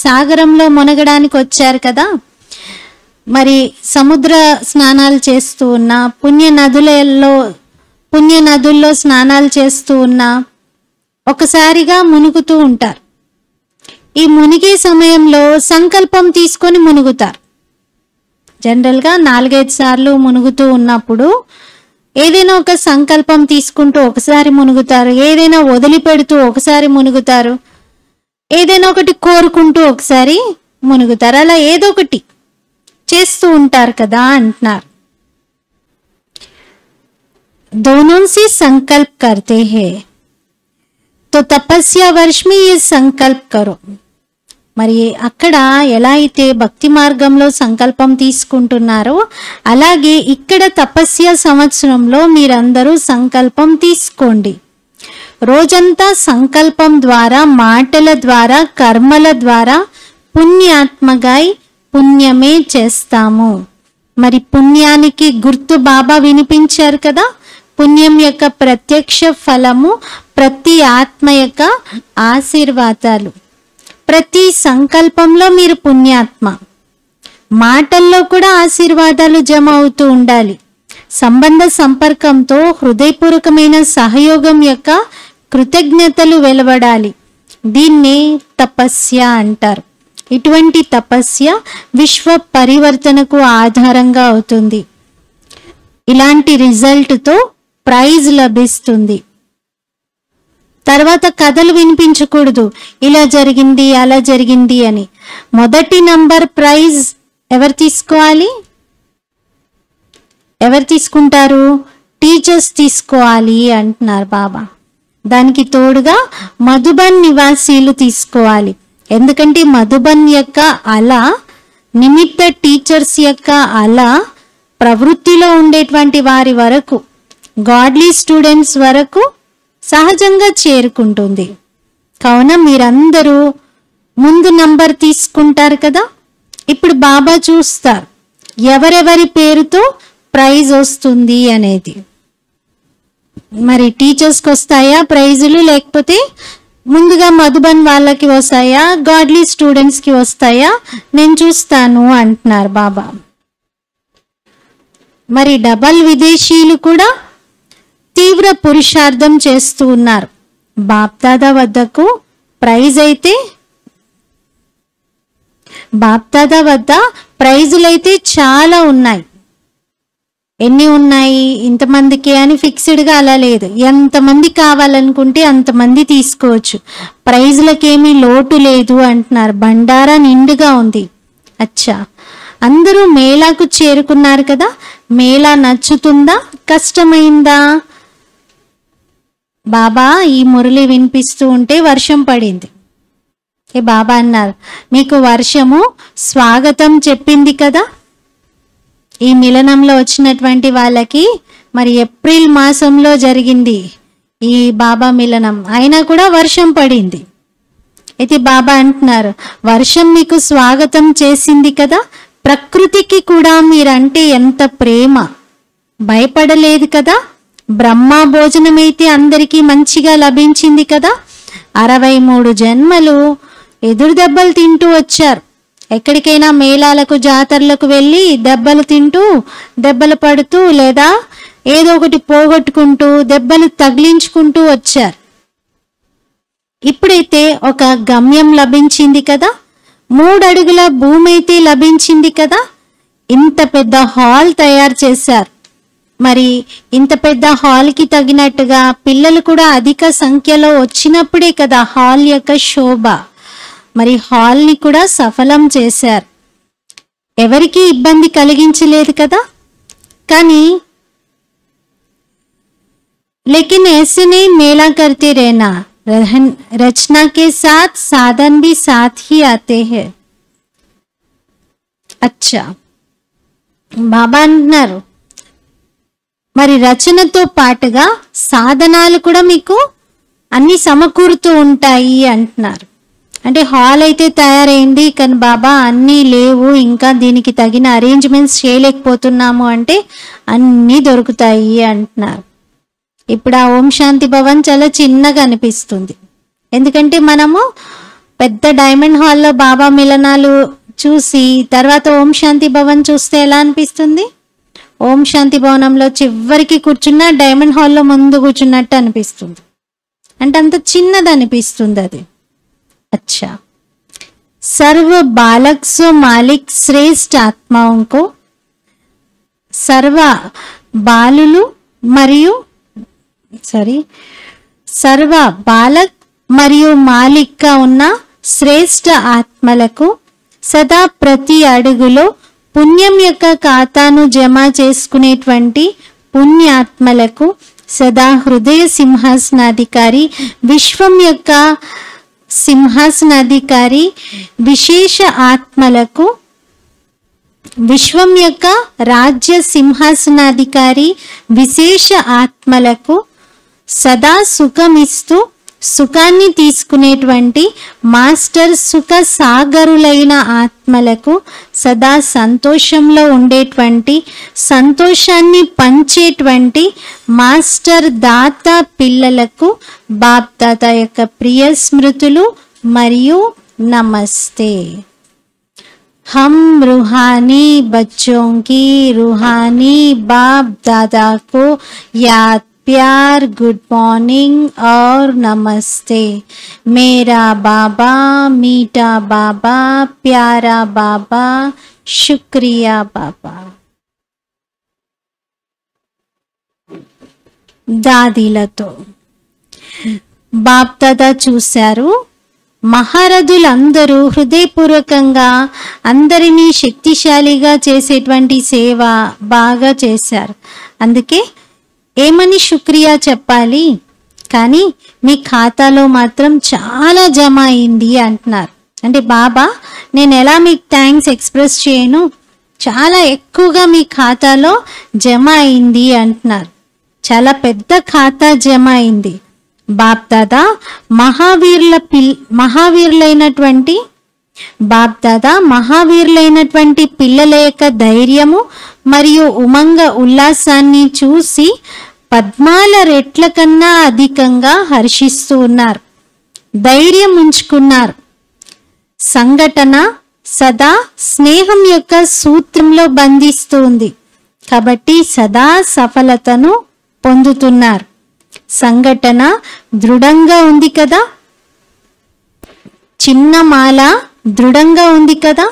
సాగరంలో మునగడానికి వచ్చారు కదా. మరి సముద్ర స్నానాలు చేస్తూ ఉన్నా, పుణ్య నదుల్లో స్నానాలు చేస్తూ ఉన్నా ఒకసారిగా మునుగుతూ ఉంటారు. ఈ మునిగే సమయంలో సంకల్పం తీసుకొని మునుగుతారు. జనరల్గా 4-5 సార్లు మునుగుతూ ఉన్నప్పుడు ఏదైనా ఒక సంకల్పం తీసుకుంటూ ఒకసారి మునుగుతారు, ఏదైనా వదిలిపెడుతూ ఒకసారి మునుగుతారు, ఏదైనా ఒకటి కోరుకుంటూ ఒకసారి మునుగుతారు. అలా ఏదో ఒకటి చేస్తూ ఉంటారు కదా అంటున్నారు. दोनों से संकल्प करते हैं तो तपस्या वर्ष में ये संकल्प करो. మరి అక్కడ ఎలా అయితే భక్తి మార్గంలో సంకల్పం తీసుకుంటున్నారో అలాగే ఇక్కడ తపస్య సంవత్సరంలో మీరందరూ సంకల్పం తీసుకోండి. రోజంతా సంకల్పం ద్వారా, మాటల ద్వారా, కర్మల ద్వారా పుణ్యాత్మగా పుణ్యమే చేస్తాము. మరి పుణ్యానికి గుర్తు బాబా వినిపించారు కదా. పుణ్యం యొక్క ప్రత్యక్ష ఫలము ప్రతి ఆత్మ యొక్క ఆశీర్వాదాలు. ప్రతి సంకల్పంలో మీరు పుణ్యాత్మ, మాటల్లో కూడా ఆశీర్వాదాలు జమ అవుతూ ఉండాలి. సంబంధ సంపర్కంతో హృదయపూర్వకమైన సహయోగం యొక్క కృతజ్ఞతలు వెలువడాలి. దీన్నే తపస్య అంటారు. ఇటువంటి తపస్య విశ్వ పరివర్తనకు ఆధారంగా అవుతుంది. ఇలాంటి రిజల్ట్తో ప్రైజ్ లభిస్తుంది. తర్వాత కథలు వినిపించకూడదు, ఇలా జరిగింది అలా జరిగింది అని. మొదటి నంబర్ ప్రైజ్ ఎవరు తీసుకోవాలి? ఎవరు తీసుకుంటారు? టీచర్స్ తీసుకోవాలి అంటున్నారు బాబా. దానికి తోడుగా మధుబన్ నివాసీలు తీసుకోవాలి. ఎందుకంటే మధుబన్ యొక్క అల నిమిత్త టీచర్స్ యొక్క అల ప్రవృత్తిలో ఉండేటువంటి వారి వరకు, గాడ్లీ స్టూడెంట్స్ వరకు సహజంగా చేరుకుంటుంది. కావున మీరందరూ ముందు నంబర్ తీసుకుంటారు కదా. ఇప్పుడు బాబా చూస్తారు ఎవరెవరి పేరుతో ప్రైజ్ వస్తుంది అనేది. మరి టీచర్స్కి వస్తాయా ప్రైజులు, లేకపోతే ముందుగా మధుబన్ వాళ్ళకి వస్తాయా, గాడ్లీ స్టూడెంట్స్కి వస్తాయా, నేను చూస్తాను అంటున్నారు బాబా. మరి డబల్ విదేశీయులు కూడా తీవ్ర పురుషార్థం చేస్తూ ఉన్నారు. బాప్దాదా వద్దకు బాప్దాదా వద్ద ప్రైజులైతే చాలా ఉన్నాయి. ఎన్ని ఉన్నాయి ఇంతమందికి అని ఫిక్స్డ్గా అలా లేదు. ఎంతమంది కావాలనుకుంటే అంతమంది తీసుకోవచ్చు. ప్రైజులకేమీ లోటు లేదు అంటున్నారు. బండారా నిండుగా ఉంది. అచ్చా, అందరూ మేళాకు చేరుకున్నారు కదా. మేళా నచ్చుతుందా, కష్టమైందా? బాబా ఈ మురళి వినిపిస్తూ ఉంటే వర్షం పడింది. బాబా అన్నారు, మీకు వర్షము స్వాగతం చెప్పింది కదా. ఈ మిలనంలో వచ్చినటువంటి వాళ్ళకి మరి ఏప్రిల్ మాసంలో జరిగింది ఈ బాబా మిలనం, అయినా కూడా వర్షం పడింది. అయితే బాబా అంటున్నారు, వర్షం మీకు స్వాగతం చేసింది కదా. ప్రకృతికి కూడా మీరంటే ఎంత ప్రేమ, భయపడలేదు కదా. బ్రహ్మ భోజనమైతే అందరికీ మంచిగా లభించింది కదా. 63 జన్మలు ఎదురు దెబ్బలు తింటూ వచ్చారు. ఎక్కడికైనా మేళాలకు జాతరలకు వెళ్ళి దెబ్బలు తింటూ, దెబ్బలు పడుతూ, లేదా ఏదో ఒకటి పోగొట్టుకుంటూ, దెబ్బలు తగిలించుకుంటూ వచ్చారు. ఇప్పుడైతే ఒక గమ్యం లభించింది కదా. 3 అడుగుల భూమి అయితే లభించింది కదా. ఇంత పెద్ద హాల్ తయారు చేశారు. మరి ఇంత పెద్ద హాల్కి తగినట్టుగా పిల్లలు కూడా అధిక సంఖ్యలో వచ్చినప్పుడే కదా హాల్ యొక్క శోభ. మరి హాల్ని కూడా సఫలం చేశారు. ఎవరికి ఇబ్బంది కలిగించలేదు కదా. కానీ लेकिन ऐसे नहीं मेला करते रहना, रचना के साथ साधन भी साथ ही आते हैं. अच्छा, బాబా అంటున్నారు, మరి రచనతో పాటుగా సాధనాలు కూడా మీకు అన్ని సమకూరుతూ ఉంటాయి అంటున్నారు. అంటే హాల్ అయితే తయారైంది, కానీ బాబా అన్నీ లేవు, ఇంకా దీనికి తగిన అరేంజ్మెంట్స్ చేయలేకపోతున్నాము అంటే అన్నీ దొరుకుతాయి అంటున్నారు. ఇప్పుడు ఆ ఓం శాంతి భవన్ చాలా చిన్నగా అనిపిస్తుంది. ఎందుకంటే మనము పెద్ద డైమండ్ హాల్లో బాబా మిలనాలు చూసి తర్వాత ఓం శాంతి భవన్ చూస్తే ఎలా అనిపిస్తుంది? ఓం శాంతి భవనంలో చివరికి కూర్చున్న డైమండ్ హాల్లో ముందు కూర్చున్నట్టు అనిపిస్తుంది. అంటే అంత చిన్నది అనిపిస్తుంది అది. अच्छा, सर्व बालक सो मालिक श्रेष्ठ आत्माओं को, सर्व బాలులు మరియు సర్వ బాలక్ మరియు మాలిక్గా ఉన్న శ్రేష్ఠ ఆత్మలకు సదా ప్రతి అడుగులో పుణ్యం యొక్క ఖాతాను జమ చేసుకునేటువంటి పుణ్యాత్మలకు సదా హృదయ సింహాసనాధికారి, విశ్వం యొక్క సింహాసనాధికారి, విశేష ఆత్మలకు, విశ్వం యొక్క రాజ్య సింహాసనాధికారి విశేష ఆత్మలకు సదా సుఖమిస్తూ సుఖాన్ని తీసుకునేటువంటి మాస్టర్ సుఖ సాగరులైన ఆత్మలకు సదా సంతోషంలో ఉండేటువంటి, సంతోషాన్ని పంచేటువంటి మాస్టర్ దాత పిల్లలకు బాప్ దాదా యొక్క ప్రియ స్మృతులు మరియు నమస్తే. हम रूहानी बच्चों की रूहानी बाप दादा को याद, प्यार, गुड मॉर्निंग और नमस्ते. मेरा बाबा, मीठा बाबा, प्यारा बाबा, शुक्रिया बाबा. దాదీలతో బాప్ దాదా చూశారు, మహారథులందరూ హృదయపూర్వకంగా అందరినీ శక్తిశాలిగా చేసేటువంటి సేవ బాగా చేశారు. అందుకే ఏమని శుక్రియా చెప్పాలి, కానీ మీ ఖాతాలో మాత్రం చాలా జమ అయింది అంటున్నారు. అంటే బాబా, నేను ఎలా మీకు థ్యాంక్స్ ఎక్స్ప్రెస్ చేయను, చాలా ఎక్కువగా మీ ఖాతాలో జమ అయింది అంటున్నారు. చాలా పెద్ద ఖాతా జమ అయింది. బాప్ దాదా మహావీరులైనటువంటి బాప్ దాదా మహావీరులైనటువంటి పిల్లల యొక్క ధైర్యము మరియు ఉమంగ ఉల్లాసాన్ని చూసి పద్మాల రెట్ల కన్నా అధికంగా హర్షిస్తూ ఉన్నారు. ధైర్యం ఉంచుకున్నారు. సంఘటన సదా స్నేహం యొక్క సూత్రంలో బంధిస్తూ ఉంది. కాబట్టి సదా సఫలతను పొందుతున్నారు. సంఘటన దృఢంగా ఉంది కదా, చిన్న మాల దృఢంగా ఉంది కదా,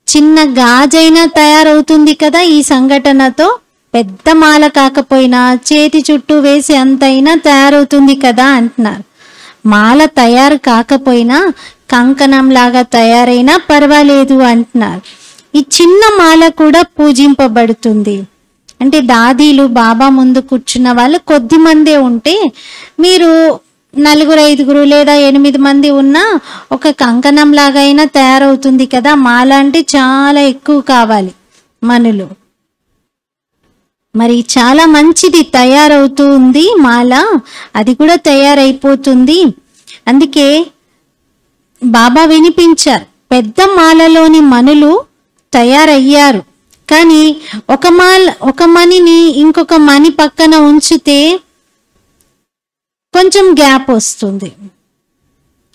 చిన్న గాజైనా తయారవుతుంది కదా ఈ సంఘటనతో. పెద్ద మాల కాకపోయినా చేతి చుట్టూ వేసి అంతైనా తయారవుతుంది కదా అంటున్నారు. మాల తయారు కాకపోయినా కంకణం లాగా తయారైనా పర్వాలేదు అంటున్నారు. ఈ చిన్న మాల కూడా పూజింపబడుతుంది. అంటే దాదీలు బాబా ముందు కూర్చున్న వాళ్ళు కొద్ది మందే ఉంటే, మీరు 4, 5 లేదా 8 మంది ఉన్నా ఒక కంకణం లాగా అయినా తయారవుతుంది కదా. మాల అంటే చాలా ఎక్కువ కావాలి మనులు. మరి చాలా మంచిది తయారవుతూ ఉంది మాల, అది కూడా తయారైపోతుంది. అందుకే బాబా వినిపించారు, పెద్ద మాలలోని మనులు తయారయ్యారు, కానీ ఒక మణిని ఇంకొక మణి పక్కన ఉంచితే కొంచెం గ్యాప్ వస్తుంది.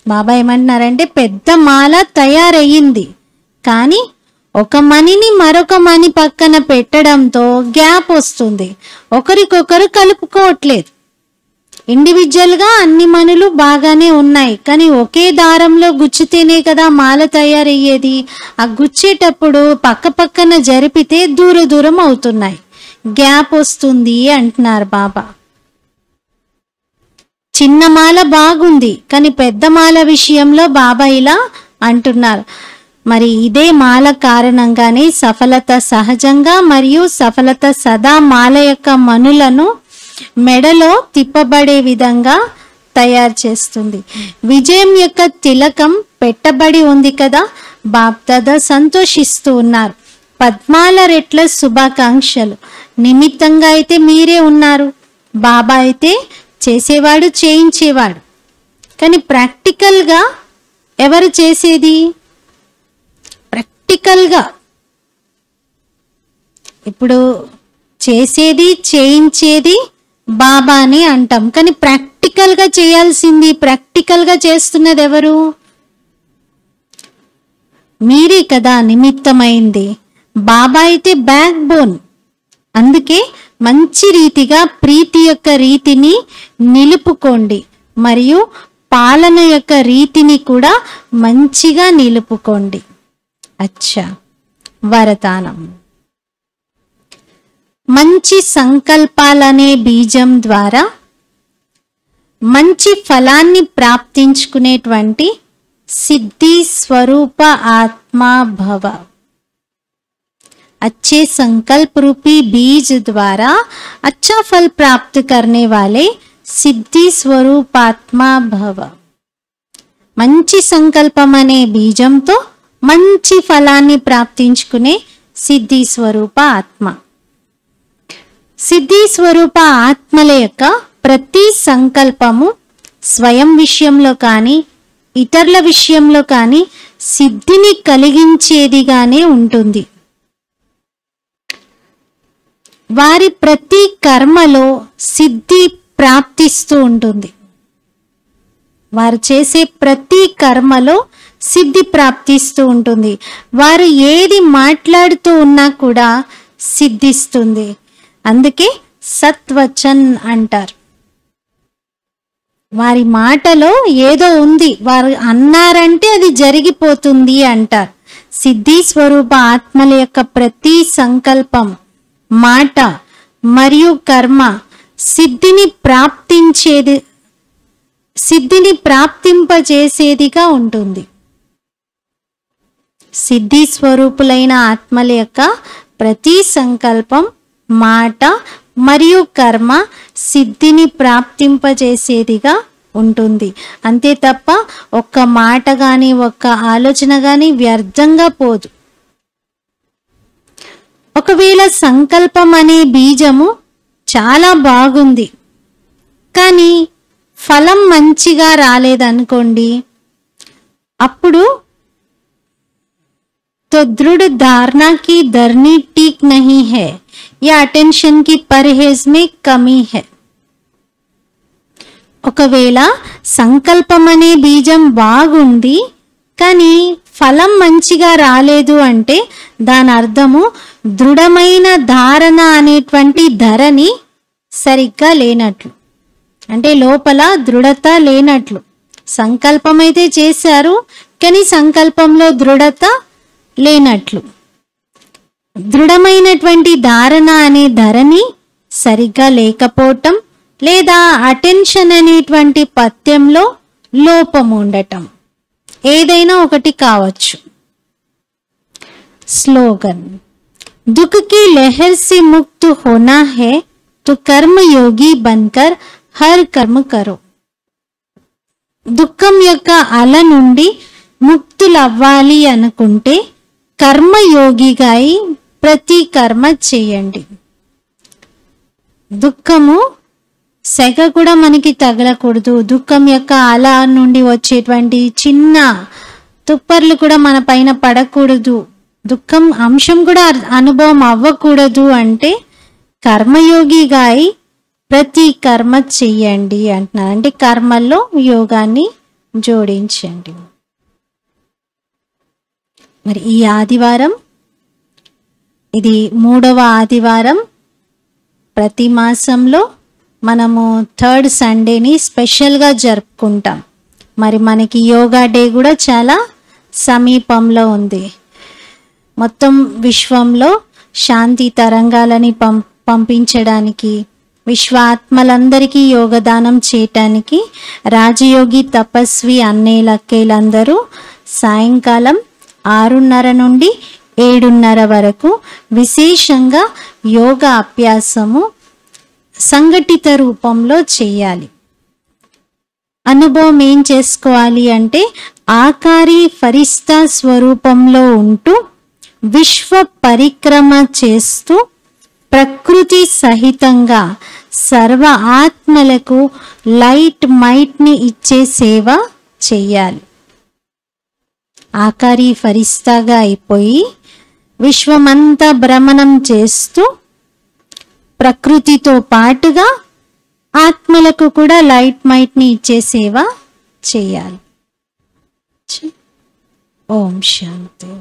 బాబా ఏమంటున్నారంటే పెద్ద మాల తయారయ్యింది, కానీ ఒక మణిని మరొక మణి పక్కన పెట్టడంతో గ్యాప్ వస్తుంది. ఒకరికొకరు కలుపుకోవట్లేదు. ఇండివిజువల్గా అన్ని మణులు బాగానే ఉన్నాయి, కానీ ఒకే దారంలో గుచ్చితేనే కదా మాల తయారయ్యేది. ఆ గుచ్చేటప్పుడు పక్క పక్కన జరిపితే దూరం అవుతున్నాయి, గ్యాప్ వస్తుంది అంటున్నారు బాబా. చిన్న మాల బాగుంది, కానీ పెద్ద మాల విషయంలో బాబా ఇలా అంటున్నారు. మరి ఇదే మాల కారణంగానే సఫలత సహజంగా మరియు సఫలత సదా మాల యొక్క మనులను మెడలో తిప్పబడే విధంగా తయారు చేస్తుంది. విజయం యొక్క తిలకం పెట్టబడి ఉంది కదా. బాప్దాదా సంతోషిస్తూ ఉన్నారు. పద్మాల రెట్ల శుభాకాంక్షలు. నిమిత్తంగా అయితే మీరే ఉన్నారు, బాబా అయితే చేసేవాడు, చేయించేవాడు. కానీ ప్రాక్టికల్గా ఎవరు చేసేది? ప్రాక్టికల్గా ఇప్పుడు చేసేది చేయించేది బాబాని అంటాం, కానీ ప్రాక్టికల్గా చేయాల్సింది, ప్రాక్టికల్గా చేస్తున్నది ఎవరు? మీరే కదా నిమిత్తమైంది. బాబా అయితే బ్యాక్ బోన్. అందుకే మంచి రీతిగా ప్రీతి యొక్క రీతిని నిలుపుకోండి, మరియు పాలన యొక్క రీతిని కూడా మంచిగా నిలుపుకోండి. అచ్చా, వరదానం. మంచి సంకల్పాలనే బీజం ద్వారా మంచి ఫలాన్ని ప్రాప్తించుకునేటువంటి సిద్ధి స్వరూప ఆత్మా భవ. अच्छे संकल्प रूपी बीज द्वारा अच्छा फल प्राप्त करने वाले सिद्धि स्वरूपात्मा भव. మంచి సంకల్పం అనే బీజంతో మంచి ఫలాన్ని ప్రాప్తించుకునే సిద్ధి స్వరూప ఆత్మ. సిద్ధి స్వరూప ఆత్మల యొక్క ప్రతి సంకల్పము స్వయం విషయంలో కానీ ఇతరుల విషయంలో కానీ సిద్ధిని కలిగించేదిగానే ఉంటుంది. వారి ప్రతి కర్మలో సిద్ధి ప్రాప్తిస్తూ ఉంటుంది. వారు చేసే ప్రతి కర్మలో సిద్ధి ప్రాప్తిస్తూ ఉంటుంది. వారు ఏది మాట్లాడుతూ ఉన్నా కూడా సిద్ధిస్తుంది. అందుకే సత్వచన్ అంటారు. వారి మాటలో ఏదో ఉంది, వారు అన్నారంటే అది జరిగిపోతుంది అంటారు. సిద్ధి స్వరూప ఆత్మల యొక్క ప్రతి సంకల్పం, మాట మరియు కర్మ సిద్ధిని ప్రాప్తింపజేసేదిగా ఉంటుంది. సిద్ధి స్వరూపులైన ఆత్మల యొక్క ప్రతి సంకల్పం, మాట మరియు కర్మ సిద్ధిని ప్రాప్తింపజేసేదిగా ఉంటుంది. అంతే తప్ప ఒక్క మాట కానీ ఒక్క ఆలోచన కానీ వ్యర్థంగా పోదు. ఒకవేళ సంకల్పం అనే బీజము చాలా బాగుంది, కానీ ఫలం మంచిగా రాలేదనుకోండి, అప్పుడు तो दृढ़ धारणा की धरनी टीक नहीं है या अटेंशन की परहेज में कमी है. ఒకవేళ సంకల్పం అనే బీజం బాగుంది కానీ ఫలం మంచిగా రాలేదు అంటే దాని అర్థము దృఢమైన ధారణ అనేటువంటి ధరని సరిగ్గా లేనట్లు, అంటే లోపల దృఢత లేనట్లు. సంకల్పం అయితే చేశారు కానీ సంకల్పంలో దృఢత లేనట్లు. దృఢమైనటువంటి ధారణ అనే ధరని సరిగ్గా లేకపోవటం, లేదా అటెన్షన్ అనేటువంటి పథ్యంలో లోపం ఉండటం, ఏదైనా ఒకటి కావచ్చు. స్లోగన్: दुख की लहर से मुक्त होना है तो कर्म योगी बनकर हर कर्म करो. దుఃఖం యొక్క అల నుండి ముక్తులవ్వాలి అనుకుంటే కర్మయోగిగా అయి ప్రతి కర్మ చేయండి. దుఃఖము సెగ కూడా మనకి తగలకూడదు. దుఃఖం యొక్క అల నుండి వచ్చేటువంటి చిన్న తుప్పర్లు కూడా మన పైన పడకూడదు. దుఃఖం అంశం కూడా అనుభవం అవ్వకూడదు. అంటే కర్మయోగిగా అయి ప్రతి కర్మ చెయ్యండి అంటున్నారు. అంటే కర్మల్లో యోగాన్ని జోడించండి. మరి ఈ ఆదివారం, ఇది 3వ ఆదివారం. ప్రతి మాసంలో మనము 3rd సండేని స్పెషల్గా జరుపుకుంటాం. మరి మనకి యోగా డే కూడా చాలా సమీపంలో ఉంది. మొత్తం విశ్వంలో శాంతి తరంగాలని పంపించడానికి, విశ్వాత్మలందరికీ యోగదానం చేయటానికి రాజయోగి తపస్వి అన్నేలక్కేలందరూ సాయంకాలం 6:30 నుండి 7:30 వరకు విశేషంగా యోగా అభ్యాసము సంఘటిత రూపంలో చేయాలి. అనుభవం ఏం చేసుకోవాలి అంటే ఆకారి ఫరిస్తా స్వరూపంలో ఉంటూ విశ్వ పరిక్రమ చేస్తూ ప్రకృతి సహితంగా సర్వ ఆత్మలకు లైట్ మైట్ని ఇచ్చే సేవ చెయ్యాలి. ఆకారి ఫరిస్తాగా అయిపోయి విశ్వమంతా భ్రమణం చేస్తూ ప్రకృతితో పాటుగా ఆత్మలకు కూడా లైట్ మైట్ని ఇచ్చే సేవ చేయాలి. ఓం శాంతి.